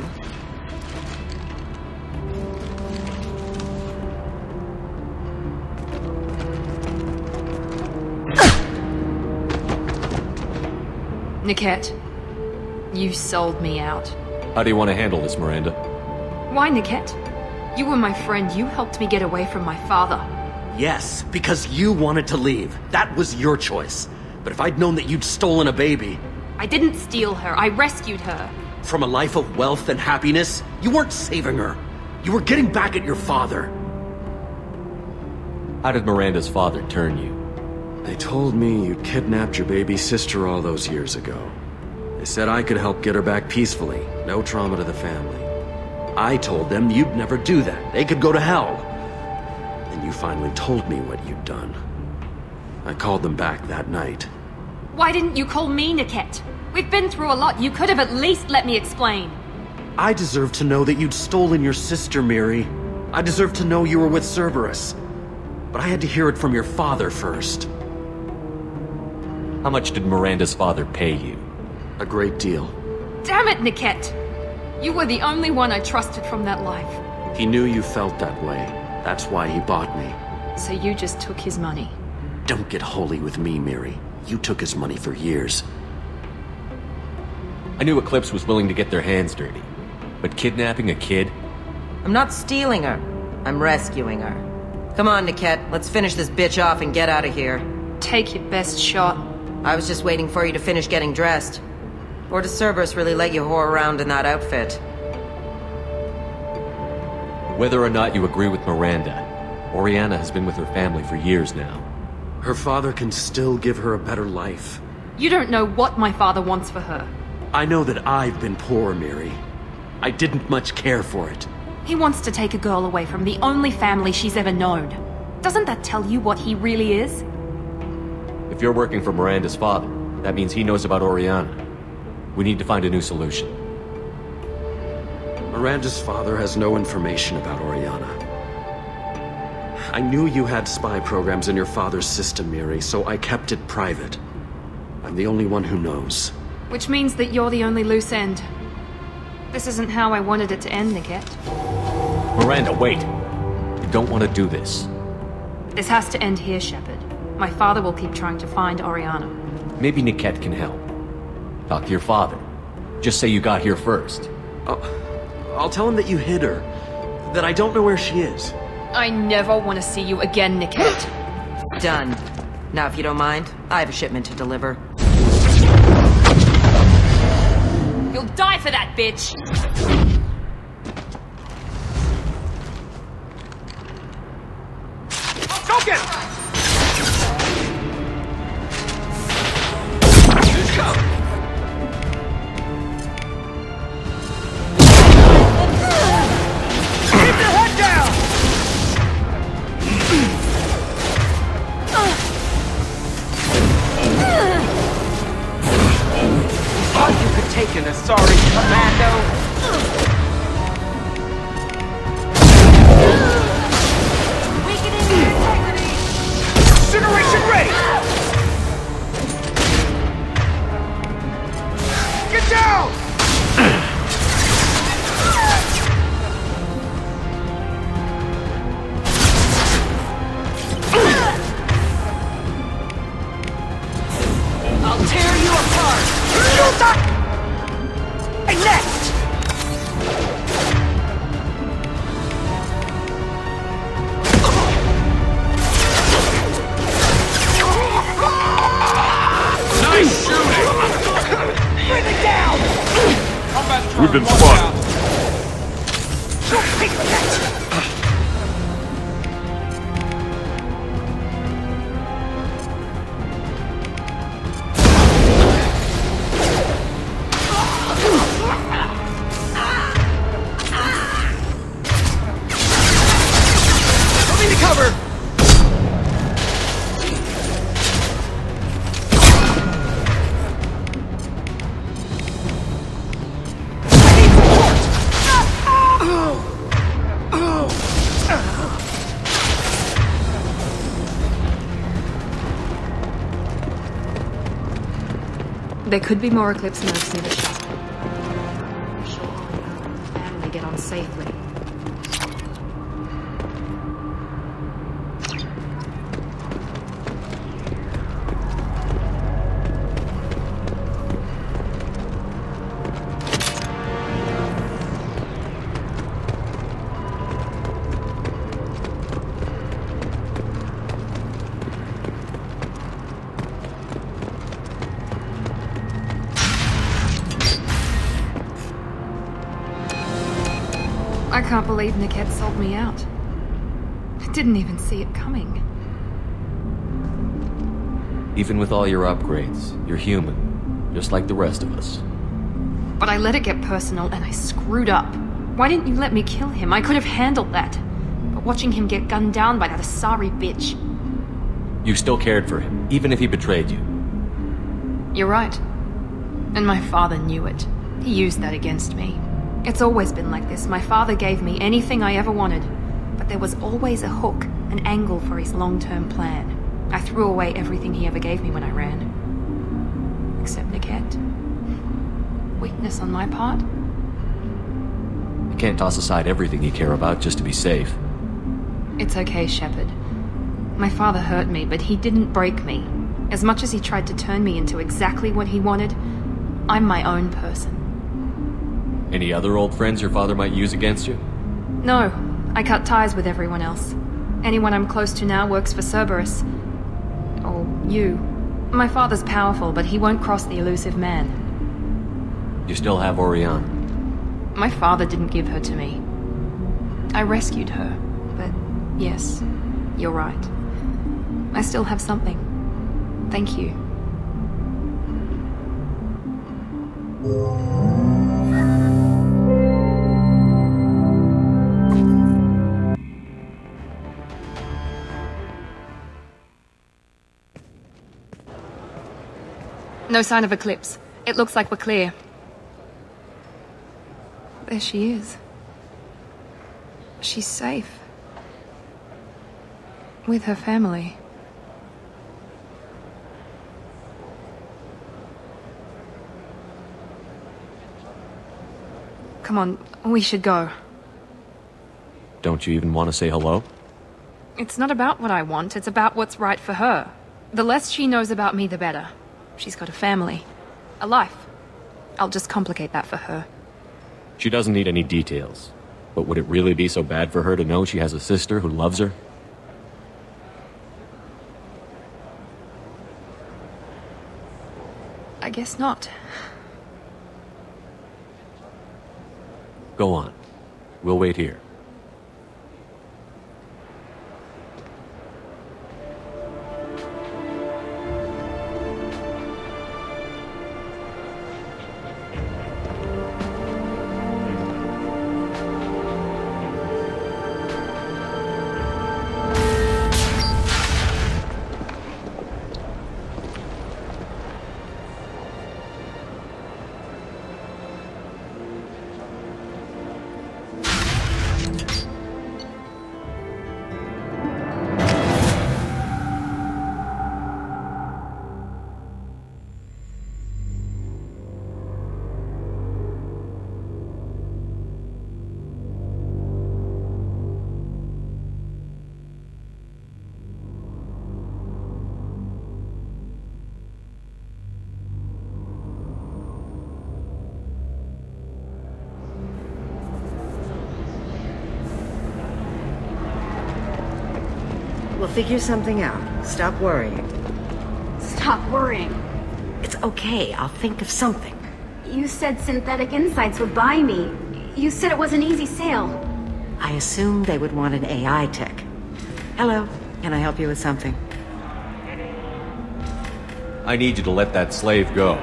Niket, you sold me out. How do you want to handle this, Miranda? Why, Niket? You were my friend. You helped me get away from my father. Yes, because you wanted to leave. That was your choice. But if I'd known that you'd stolen a baby... I didn't steal her. I rescued her. From a life of wealth and happiness, you weren't saving her. You were getting back at your father. How did Miranda's father turn you? They told me you kidnapped your baby sister all those years ago. They said I could help get her back peacefully. No trauma to the family. I told them you'd never do that. They could go to hell. And you finally told me what you'd done. I called them back that night. Why didn't you call me, Niket? We've been through a lot. You could have at least let me explain. I deserve to know that you'd stolen your sister, Miri. I deserve to know you were with Cerberus. But I had to hear it from your father first. How much did Miranda's father pay you? A great deal. Damn it, Niket! You were the only one I trusted from that life. He knew you felt that way. That's why he bought me. So you just took his money? Don't get holy with me, Miri. You took his money for years. I knew Eclipse was willing to get their hands dirty. But kidnapping a kid? I'm not stealing her. I'm rescuing her. Come on, Niket. Let's finish this bitch off and get out of here. Take your best shot. I was just waiting for you to finish getting dressed. Or does Cerberus really let you whore around in that outfit? Whether or not you agree with Miranda, Oriana has been with her family for years now. Her father can still give her a better life. You don't know what my father wants for her. I know that I've been poor, Miri. I didn't much care for it. He wants to take a girl away from the only family she's ever known. Doesn't that tell you what he really is? If you're working for Miranda's father, that means he knows about Oriana. We need to find a new solution. Miranda's father has no information about Oriana. I knew you had spy programs in your father's system, Miri, so I kept it private. I'm the only one who knows. Which means that you're the only loose end. This isn't how I wanted it to end, Niket. Miranda, wait! You don't want to do this. This has to end here, Shepard. My father will keep trying to find Oriana. Maybe Niket can help. Talk to your father. Just say you got here first. I'll tell him that you hid her. That I don't know where she is. I never want to see you again, Niket. Done. Now, if you don't mind, I have a shipment to deliver. You'll die for that, bitch! Token! Keep your head down! Thought you could take an Asari commando? Weakening the integrity! Incineration ready! Get down! I'll tear you apart! Shoot! And next! Nice shooting! Bring it down! We've been spotted. Don't take that! Coming to cover! There could be more Eclipse nerves near the shop. I'm sure Oriana and the family get on safely. I can't believe Niket sold me out. I didn't even see it coming. Even with all your upgrades, you're human, just like the rest of us. But I let it get personal and I screwed up. Why didn't you let me kill him? I could have handled that. But watching him get gunned down by that Asari bitch. You still cared for him, even if he betrayed you. You're right. And my father knew it. He used that against me. It's always been like this. My father gave me anything I ever wanted. But there was always a hook, an angle for his long-term plan. I threw away everything he ever gave me when I ran. Except Niket. Weakness on my part? You can't toss aside everything you care about just to be safe. It's okay, Shepard. My father hurt me, but he didn't break me. As much as he tried to turn me into exactly what he wanted, I'm my own person. Any other old friends your father might use against you? No, I cut ties with everyone else. Anyone I'm close to now works for Cerberus. Or you. My father's powerful, but he won't cross the Illusive man. You still have Oriana. My father didn't give her to me. I rescued her, but yes, you're right. I still have something. Thank you. No sign of Eclipse. It looks like we're clear. There she is. She's safe. With her family. Come on, we should go. Don't you even want to say hello? It's not about what I want, it's about what's right for her. The less she knows about me, the better. She's got a family. A life. I'll just complicate that for her. She doesn't need any details. But would it really be so bad for her to know she has a sister who loves her? I guess not. Go on. We'll wait here. We'll figure something out. Stop worrying. Stop worrying. It's okay. I'll think of something. You said Synthetic Insights would buy me. You said it was an easy sale. I assumed they would want an AI tech. Hello. Can I help you with something? I need you to let that slave go.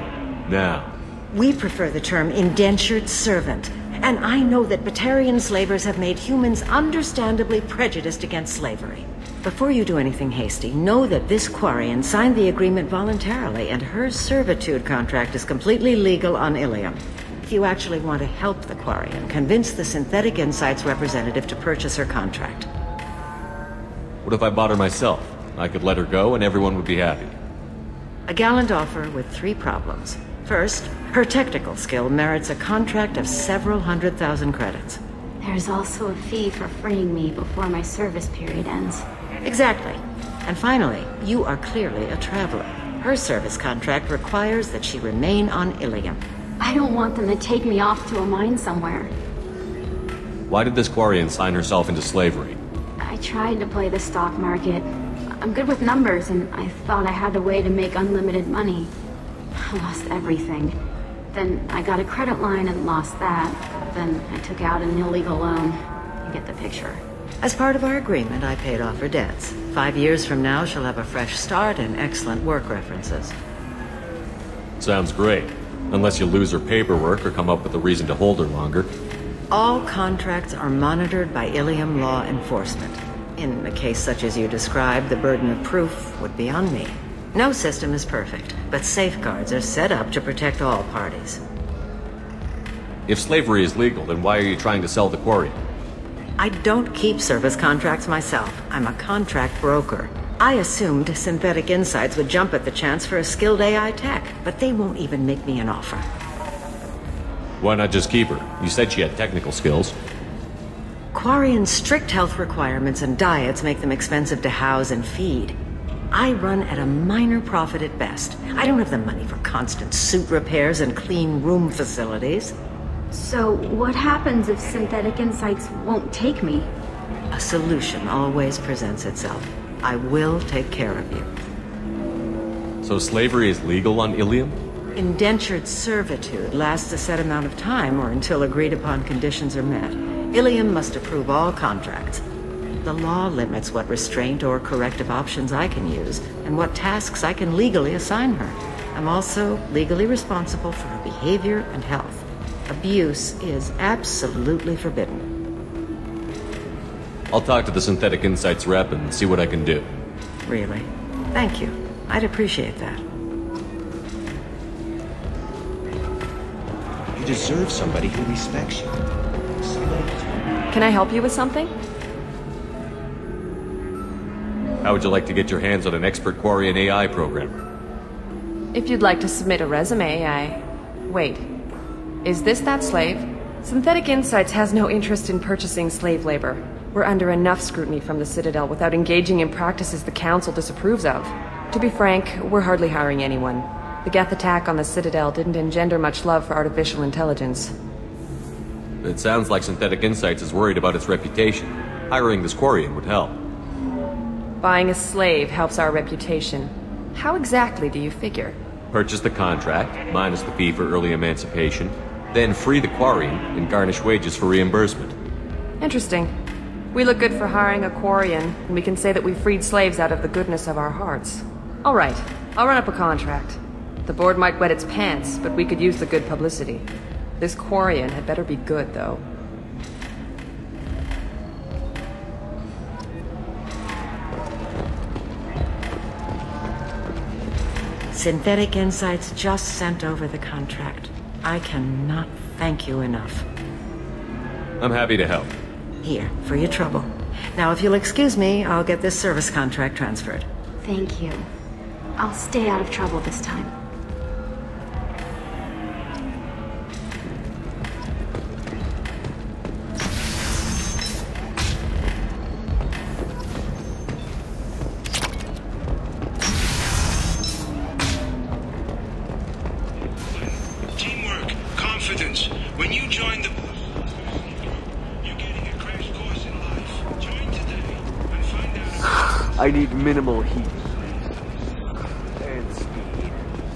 Now. We prefer the term indentured servant. And I know that Batarian slavers have made humans understandably prejudiced against slavery. Before you do anything hasty, know that this Quarian signed the agreement voluntarily, and her servitude contract is completely legal on Illium. If you actually want to help the Quarian, convince the Synthetic Insights representative to purchase her contract. What if I bought her myself? I could let her go and everyone would be happy. A gallant offer with 3 problems. First, her technical skill merits a contract of several 100,000 credits. There's also a fee for freeing me before my service period ends. Exactly. And finally, you are clearly a traveler. Her service contract requires that she remain on Illium. I don't want them to take me off to a mine somewhere. Why did this Quarian sign herself into slavery? I tried to play the stock market. I'm good with numbers, and I thought I had a way to make unlimited money. I lost everything. Then I got a credit line and lost that. Then I took out an illegal loan. You get the picture. As part of our agreement, I paid off her debts. 5 years from now, she'll have a fresh start and excellent work references. Sounds great. Unless you lose her paperwork or come up with a reason to hold her longer. All contracts are monitored by Illium law enforcement. In a case such as you described, the burden of proof would be on me. No system is perfect, but safeguards are set up to protect all parties. If slavery is legal, then why are you trying to sell the Quarian? I don't keep service contracts myself. I'm a contract broker. I assumed Synthetic Insights would jump at the chance for a skilled AI tech, but they won't even make me an offer. Why not just keep her? You said she had technical skills. Quarian's strict health requirements and diets make them expensive to house and feed. I run at a minor profit at best. I don't have the money for constant suit repairs and clean room facilities. So, what happens if Synthetic Insights won't take me? A solution always presents itself. I will take care of you. So slavery is legal on Illium? Indentured servitude lasts a set amount of time or until agreed upon conditions are met. Illium must approve all contracts. The law limits what restraint or corrective options I can use and what tasks I can legally assign her. I'm also legally responsible for her behavior and health. Abuse is absolutely forbidden. I'll talk to the Synthetic Insights rep and see what I can do. Really? Thank you. I'd appreciate that. You deserve somebody who respects you. Can I help you with something? How would you like to get your hands on an expert Quarian AI programmer? If you'd like to submit a resume, Wait. Is this that slave? Synthetic Insights has no interest in purchasing slave labor. We're under enough scrutiny from the Citadel without engaging in practices the Council disapproves of. To be frank, we're hardly hiring anyone. The Geth attack on the Citadel didn't engender much love for artificial intelligence. It sounds like Synthetic Insights is worried about its reputation. Hiring this Quarian would help. Buying a slave helps our reputation. How exactly do you figure? Purchase the contract, minus the fee for early emancipation, then free the Quarian and garnish wages for reimbursement. Interesting. We look good for hiring a Quarian, and we can say that we freed slaves out of the goodness of our hearts. All right, I'll run up a contract. The board might wet its pants, but we could use the good publicity. This Quarian had better be good, though. Synthetic Insights just sent over the contract. I cannot thank you enough. I'm happy to help. Here, for your trouble. Now, if you'll excuse me, I'll get this service contract transferred. Thank you. I'll stay out of trouble this time. Teamwork, confidence. When you join the... You're getting a crash course in life. Join today and find out... I need minimal heat. And speed.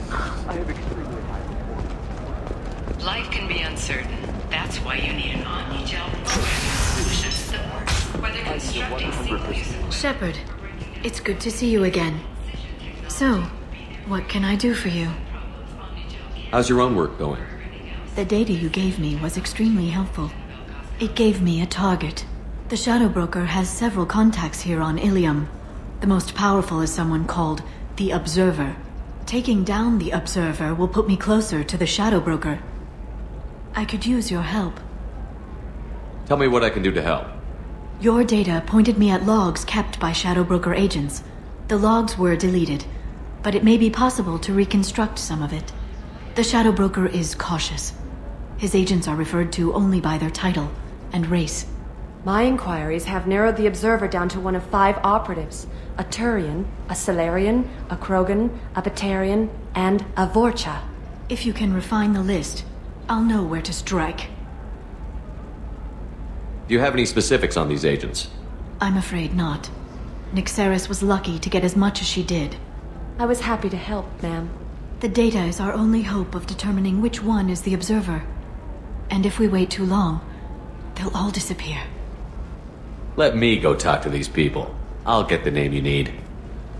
I have extremely high performance. Life can be uncertain. That's why you need an omni-gel programming solution that works whether constructing single-use... Shepard, it's good to see you again. So, what can I do for you? How's your own work going? The data you gave me was extremely helpful. It gave me a target. The Shadow Broker has several contacts here on Illium. The most powerful is someone called the Observer. Taking down the Observer will put me closer to the Shadow Broker. I could use your help. Tell me what I can do to help. Your data pointed me at logs kept by Shadow Broker agents. The logs were deleted, but it may be possible to reconstruct some of it. The Shadow Broker is cautious. His agents are referred to only by their title and race. My inquiries have narrowed the Observer down to one of 5 operatives. A Turian, a Salarian, a Krogan, a Batarian, and a Vorcha. If you can refine the list, I'll know where to strike. Do you have any specifics on these agents? I'm afraid not. Nyxeris was lucky to get as much as she did. I was happy to help, ma'am. The data is our only hope of determining which one is the Observer. And if we wait too long, they'll all disappear. Let me go talk to these people. I'll get the name you need.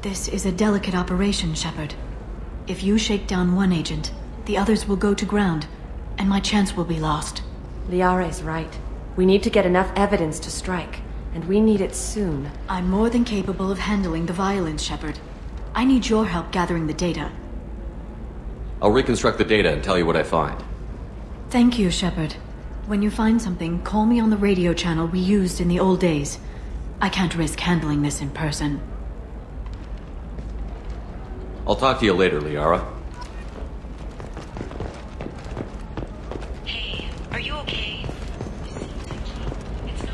This is a delicate operation, Shepard. If you shake down one agent, the others will go to ground, and my chance will be lost. Liara's right. We need to get enough evidence to strike, and we need it soon. I'm more than capable of handling the violence, Shepard. I need your help gathering the data. I'll reconstruct the data and tell you what I find. Thank you, Shepard. When you find something, call me on the radio channel we used in the old days. I can't risk handling this in person. I'll talk to you later, Liara. Hey, are you okay? It's not.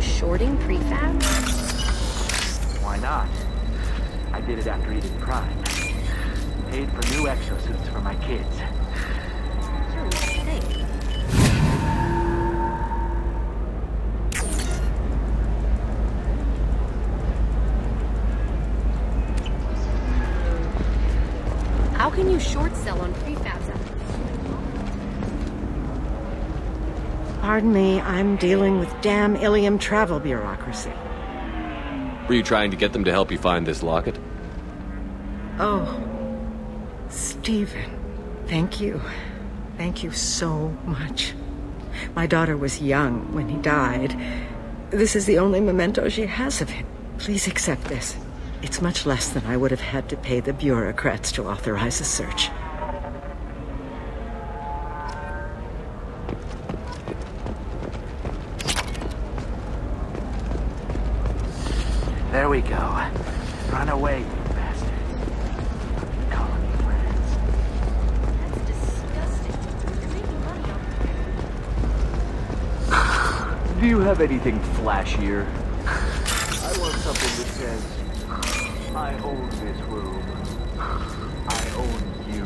Shorting prefab? Why not? I did it after eating Prime. Paid for new exosuits for my kids. 。 You're insane. new short sell on prefabs. Pardon me, I'm dealing with damn Illium travel bureaucracy. Were you trying to get them to help you find this locket? Oh, Stephen, thank you. Thank you so much. My daughter was young when he died. This is the only memento she has of him. Please accept this. It's much less than I would have had to pay the bureaucrats to authorize a search. There we go. Run away, you bastard. Colony plans. That's disgusting. You're making money off Do you have anything flashier? I want something that says, I own this room. I own you.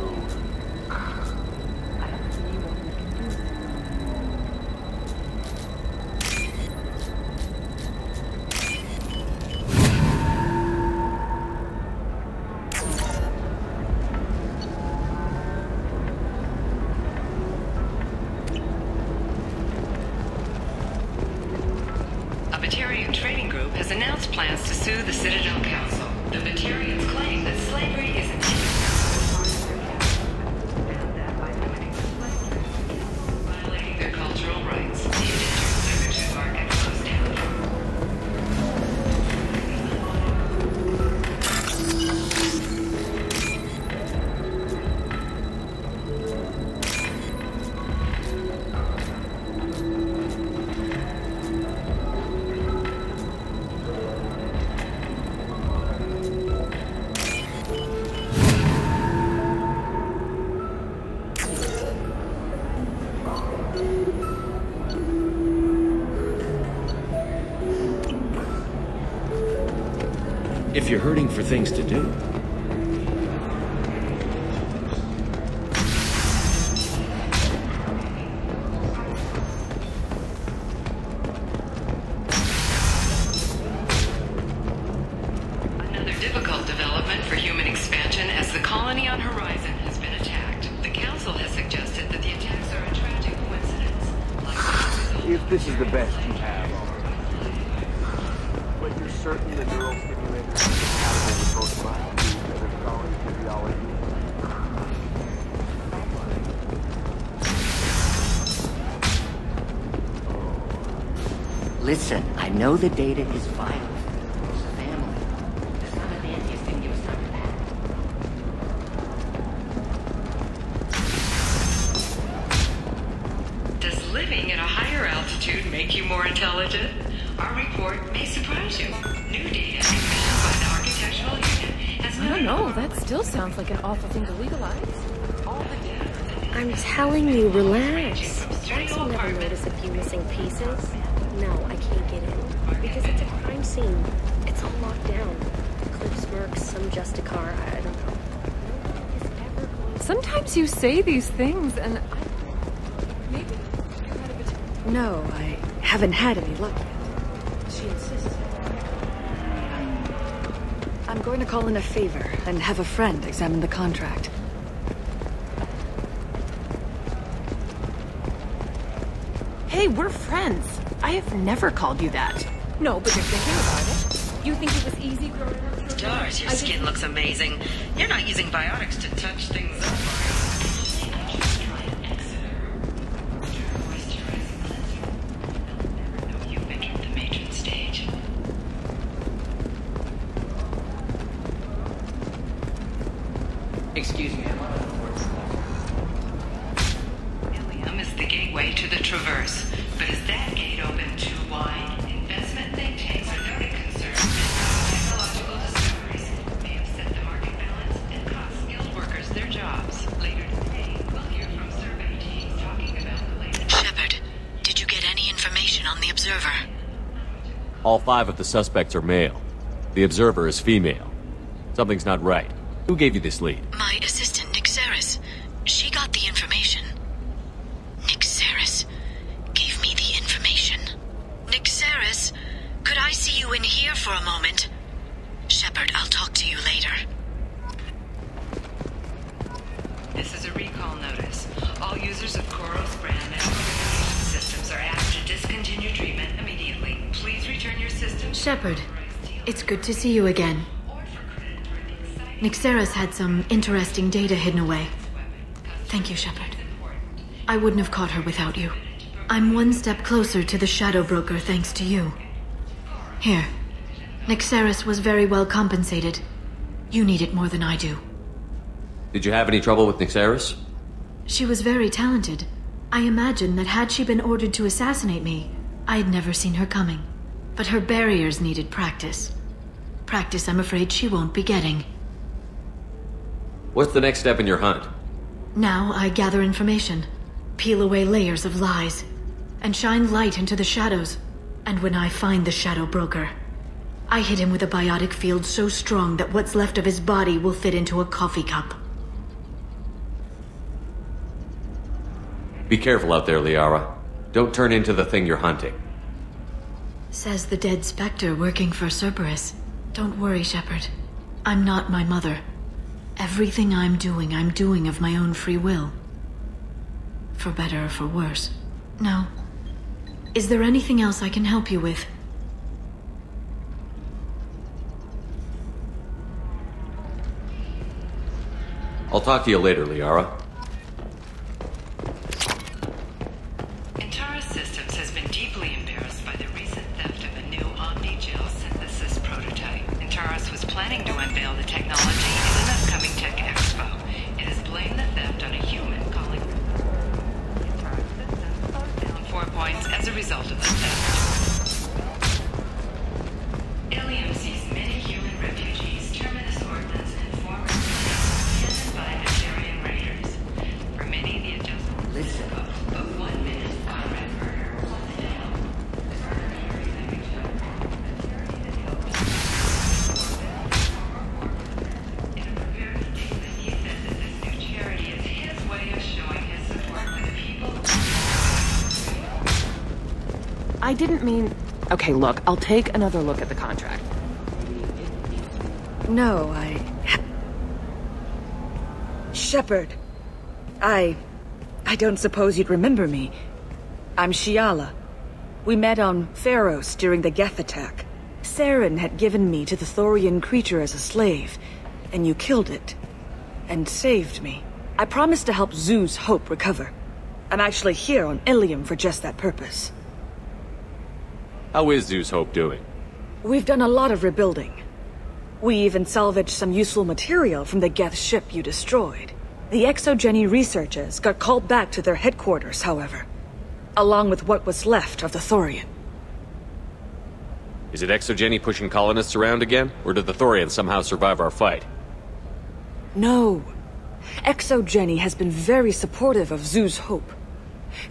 A Batarian trading group has announced plans to sue the Citadel Council. The Batarians claim that slavery is an violating their cultural rights. The endangered servitude market closed down. If you're hurting for things to do. Another difficult development for human expansion as the colony on Horizon has been attacked. The Council has suggested that the attacks are a tragic coincidence. If this is the best you have, but you're certain the neural stimulators are compatible with both biology and colony physiology? Listen, I know the data is vital. It's family. There's not an atheist can give us time for that. Does living at a higher altitude make you more intelligent? Our report may surprise you. New data commissioned by the Architectural Union has I don't know, that still sounds like an awful thing to legalize. I'm telling you, relax. Once you'll never notice a few missing pieces. No, I can't get in. Because it's a crime scene. It's all locked down. Cliff smirks, some Justicar, I don't know. Sometimes you say these things, and maybe No, I haven't had any luck yet. She insists. I'm going to call in a favor and have a friend examine the contract. Hey, we're friends. I have never called you that. No, but you're thinking about it. You think it was easy growing up? Stars, your skin looks amazing. You're not using biotics to touch things up, Excuse me, Illium is the gateway to the Traverse. But is that gate open too wide? Investment think tanks are noted concerns that technological discoveries may have set the market balance and cost skilled workers their jobs. Later today, we'll hear from survey teams talking about the latest. Shepard, did you get any information on the Observer? All 5 of the suspects are male. The Observer is female. Something's not right. Who gave you this lead? My assistant, Nick Saris. She got the information. Nick Saris gave me the information. Nick Saris, could I see you in here for a moment? Shepard, I'll talk to you later. This is a recall notice. All users of Koros brand and communication systems are asked to discontinue treatment immediately. Please return your system. Shepard, it's good to see you again. Nixeris had some interesting data hidden away. Thank you, Shepard. I wouldn't have caught her without you. I'm one step closer to the Shadow Broker thanks to you. Here. Nixeris was very well compensated. You need it more than I do. Did you have any trouble with Nixeris? She was very talented. I imagine that had she been ordered to assassinate me, I'd never seen her coming. But her barriers needed practice. Practice I'm afraid she won't be getting. What's the next step in your hunt? Now I gather information, peel away layers of lies, and shine light into the shadows. And when I find the Shadow Broker, I hit him with a biotic field so strong that what's left of his body will fit into a coffee cup. Be careful out there, Liara. Don't turn into the thing you're hunting. Says the dead Spectre working for Cerberus. Don't worry, Shepard. I'm not my mother. Everything I'm doing of my own free will. For better or for worse. No. Is there anything else I can help you with? I'll talk to you later, Liara. Intaris Systems has been deeply embarrassed by the recent theft of a new Omni-Gel synthesis prototype. Intaris was planning to unveil the technology at an upcoming Tech Expo. It has blamed the theft on a human calling Intaris Systems closed down 4 points as a result of the theft. Illium sees many human refugees, terminus ordnance, and former slaves abandoned by Nigerian raiders. For many, the adjustment is difficult, but 1 minute Conrad Murder wants to help. The murder carries a picture of in a prepared statement, he said that this new charity is his way of showing his support for the people. I didn't mean... Okay, look, I'll take another look at the contract. No, Shepard. I don't suppose you'd remember me. I'm Shiala. We met on Pharos during the Geth attack. Saren had given me to the Thorian creature as a slave, and you killed it. And saved me. I promised to help Zeus Hope recover. I'm actually here on Illium for just that purpose. How is Zeus Hope doing? We've done a lot of rebuilding. We even salvaged some useful material from the Geth ship you destroyed. The Exogeny researchers got called back to their headquarters, however, along with what was left of the Thorian. Is it Exogeny pushing colonists around again, or did the Thorians somehow survive our fight? No. Exogeny has been very supportive of Zeus Hope.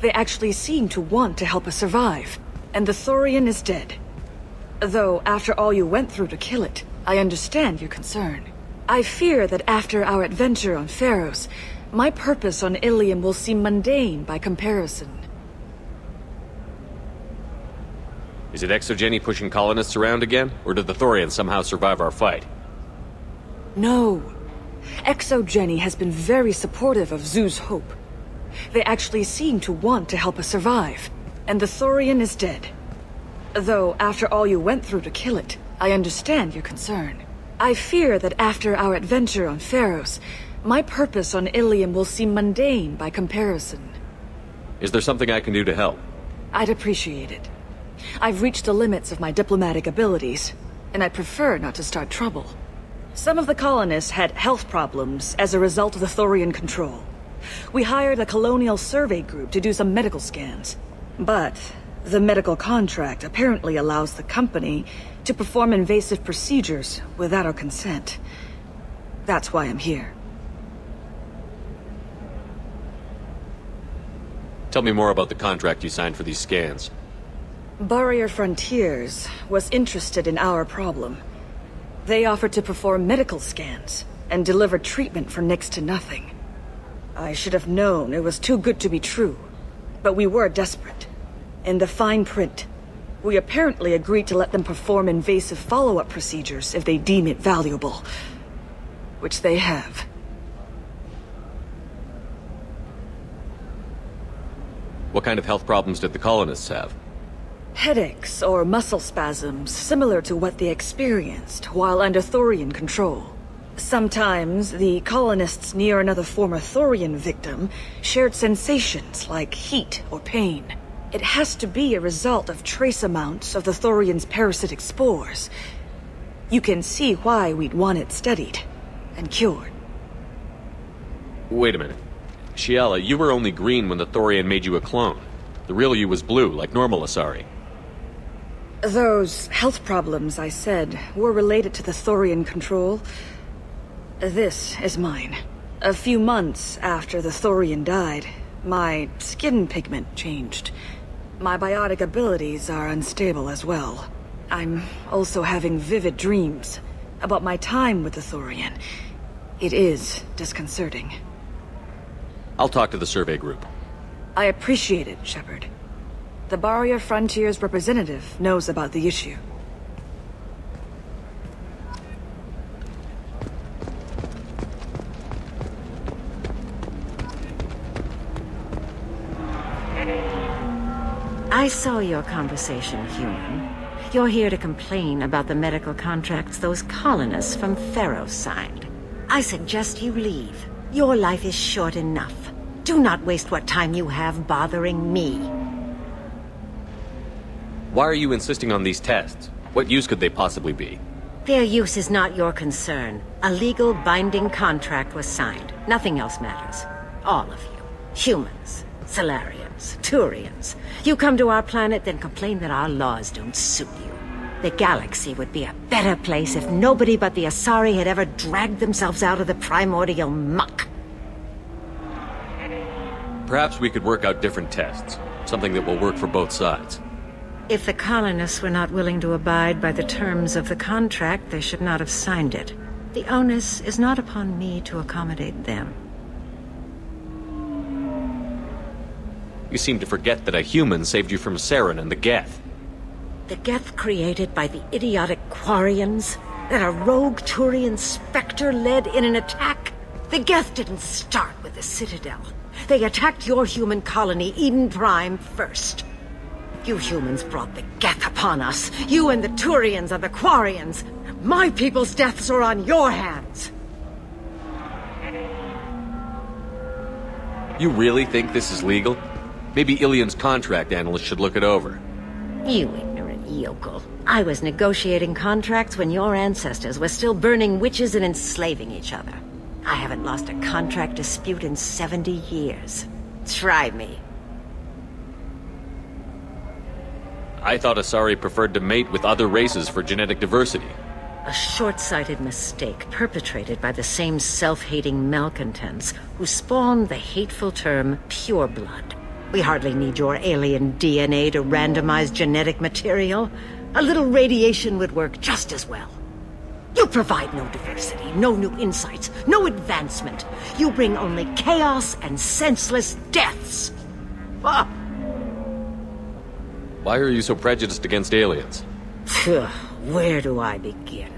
They actually seem to want to help us survive, and the Thorian is dead. Though, after all you went through to kill it, I understand your concern. I fear that after our adventure on Pharos, my purpose on Illium will seem mundane by comparison. Is it Exogeny pushing colonists around again, or did the Thorians somehow survive our fight? No. Exogeny has been very supportive of Zeus Hope. They actually seem to want to help us survive, and the Thorian is dead. Though, after all you went through to kill it, I understand your concern. I fear that after our adventure on Pharos, my purpose on Illium will seem mundane by comparison. Is there something I can do to help? I'd appreciate it. I've reached the limits of my diplomatic abilities, and I'd prefer not to start trouble. Some of the colonists had health problems as a result of the Thorian control. We hired a colonial survey group to do some medical scans. But the medical contract apparently allows the company to perform invasive procedures without our consent. That's why I'm here. Tell me more about the contract you signed for these scans. Barrier Frontiers was interested in our problem. They offered to perform medical scans and deliver treatment for next to nothing. I should have known it was too good to be true, but we were desperate. In the fine print, we apparently agreed to let them perform invasive follow-up procedures if they deem it valuable. Which they have. What kind of health problems did the colonists have? Headaches or muscle spasms, similar to what they experienced while under Thorian control. Sometimes, the colonists near another former Thorian victim shared sensations like heat or pain. It has to be a result of trace amounts of the Thorian's parasitic spores. You can see why we'd want it studied and cured. Wait a minute. Shiala, you were only green when the Thorian made you a clone. The real you was blue, like normal Asari. Those health problems I said were related to the Thorian control. This is mine. A few months after the Thorian died, my skin pigment changed. My biotic abilities are unstable as well. I'm also having vivid dreams about my time with the Thorian. It is disconcerting. I'll talk to the survey group. I appreciate it, Shepard. The Barrier Frontier's representative knows about the issue. I saw your conversation, human. You're here to complain about the medical contracts those colonists from Theros signed. I suggest you leave. Your life is short enough. Do not waste what time you have bothering me. Why are you insisting on these tests? What use could they possibly be? Their use is not your concern. A legal binding contract was signed. Nothing else matters. All of you. Humans, Solarians, Turians. You come to our planet, then complain that our laws don't suit you. The galaxy would be a better place if nobody but the Asari had ever dragged themselves out of the primordial muck. Perhaps we could work out different tests. Something that will work for both sides. If the colonists were not willing to abide by the terms of the contract, they should not have signed it. The onus is not upon me to accommodate them. You seem to forget that a human saved you from Saren and the Geth. The Geth created by the idiotic Quarians? That a rogue Turian Spectre led in an attack? The Geth didn't start with the Citadel. They attacked your human colony, Eden Prime, first. You humans brought the Geth upon us. You and the Turians are the Quarians. My people's deaths are on your hands. You really think this is legal? Maybe Illium's contract analyst should look it over. You ignorant yokel. I was negotiating contracts when your ancestors were still burning witches and enslaving each other. I haven't lost a contract dispute in 70 years. Try me. I thought Asari preferred to mate with other races for genetic diversity. A short-sighted mistake perpetrated by the same self-hating malcontents who spawned the hateful term pureblood. We hardly need your alien DNA to randomize genetic material. A little radiation would work just as well. You provide no diversity, no new insights, no advancement. You bring only chaos and senseless deaths. Ah. Why are you so prejudiced against aliens? Where do I begin?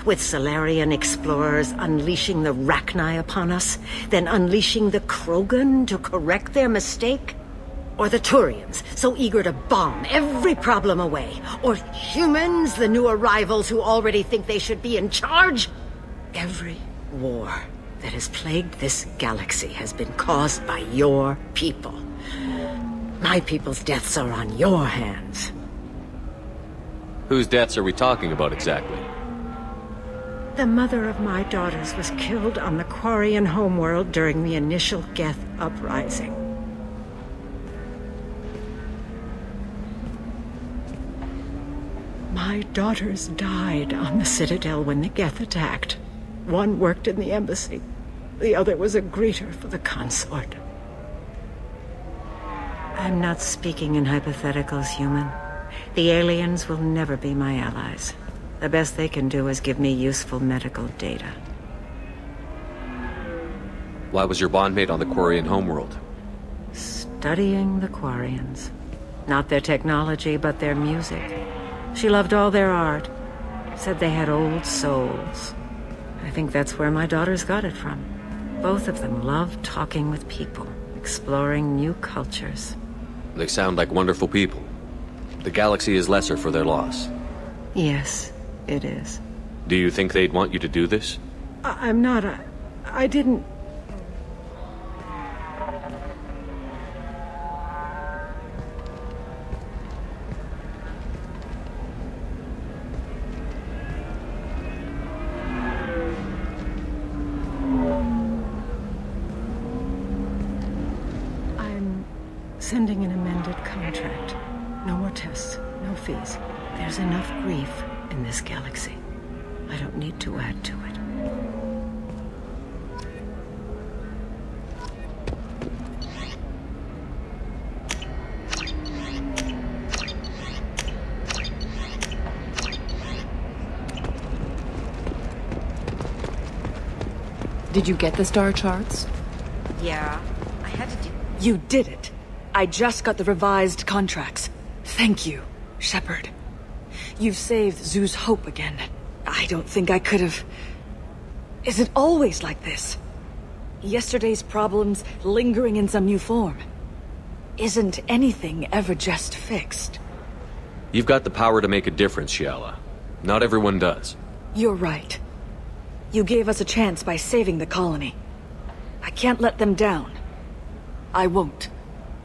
With Solarian explorers unleashing the Rachni upon us, then unleashing the Krogan to correct their mistake? Or the Turians, so eager to bomb every problem away? Or humans, the new arrivals who already think they should be in charge? Every war that has plagued this galaxy has been caused by your people. My people's deaths are on your hands. Whose deaths are we talking about exactly? The mother of my daughters was killed on the Quarian homeworld during the initial Geth uprising. My daughters died on the Citadel when the Geth attacked. One worked in the embassy. The other was a greeter for the consort. I'm not speaking in hypotheticals, human. The aliens will never be my allies. The best they can do is give me useful medical data. Why was your bondmate on the Quarian homeworld? Studying the Quarians. Not their technology, but their music. She loved all their art. Said they had old souls. I think that's where my daughters got it from. Both of them loved talking with people, exploring new cultures. They sound like wonderful people. The galaxy is lesser for their loss. Yes, it is. Do you think they'd want you to do this? I'm not. I didn't. I'm sending an amended contract. No more tests, no fees. There's enough grief in this galaxy. I don't need to add to it. Did you get the star charts? Yeah, I had to do... You did it. I just got the revised contracts. Thank you, Shepard. You've saved Zoo's hope again. I don't think I could have... Is it always like this? Yesterday's problems lingering in some new form. Isn't anything ever just fixed? You've got the power to make a difference, Shiala. Not everyone does. You're right. You gave us a chance by saving the colony. I can't let them down. I won't.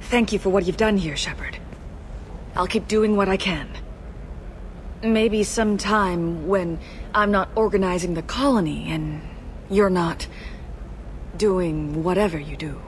Thank you for what you've done here, Shepard. I'll keep doing what I can. Maybe sometime when I'm not organizing the colony and you're not doing whatever you do.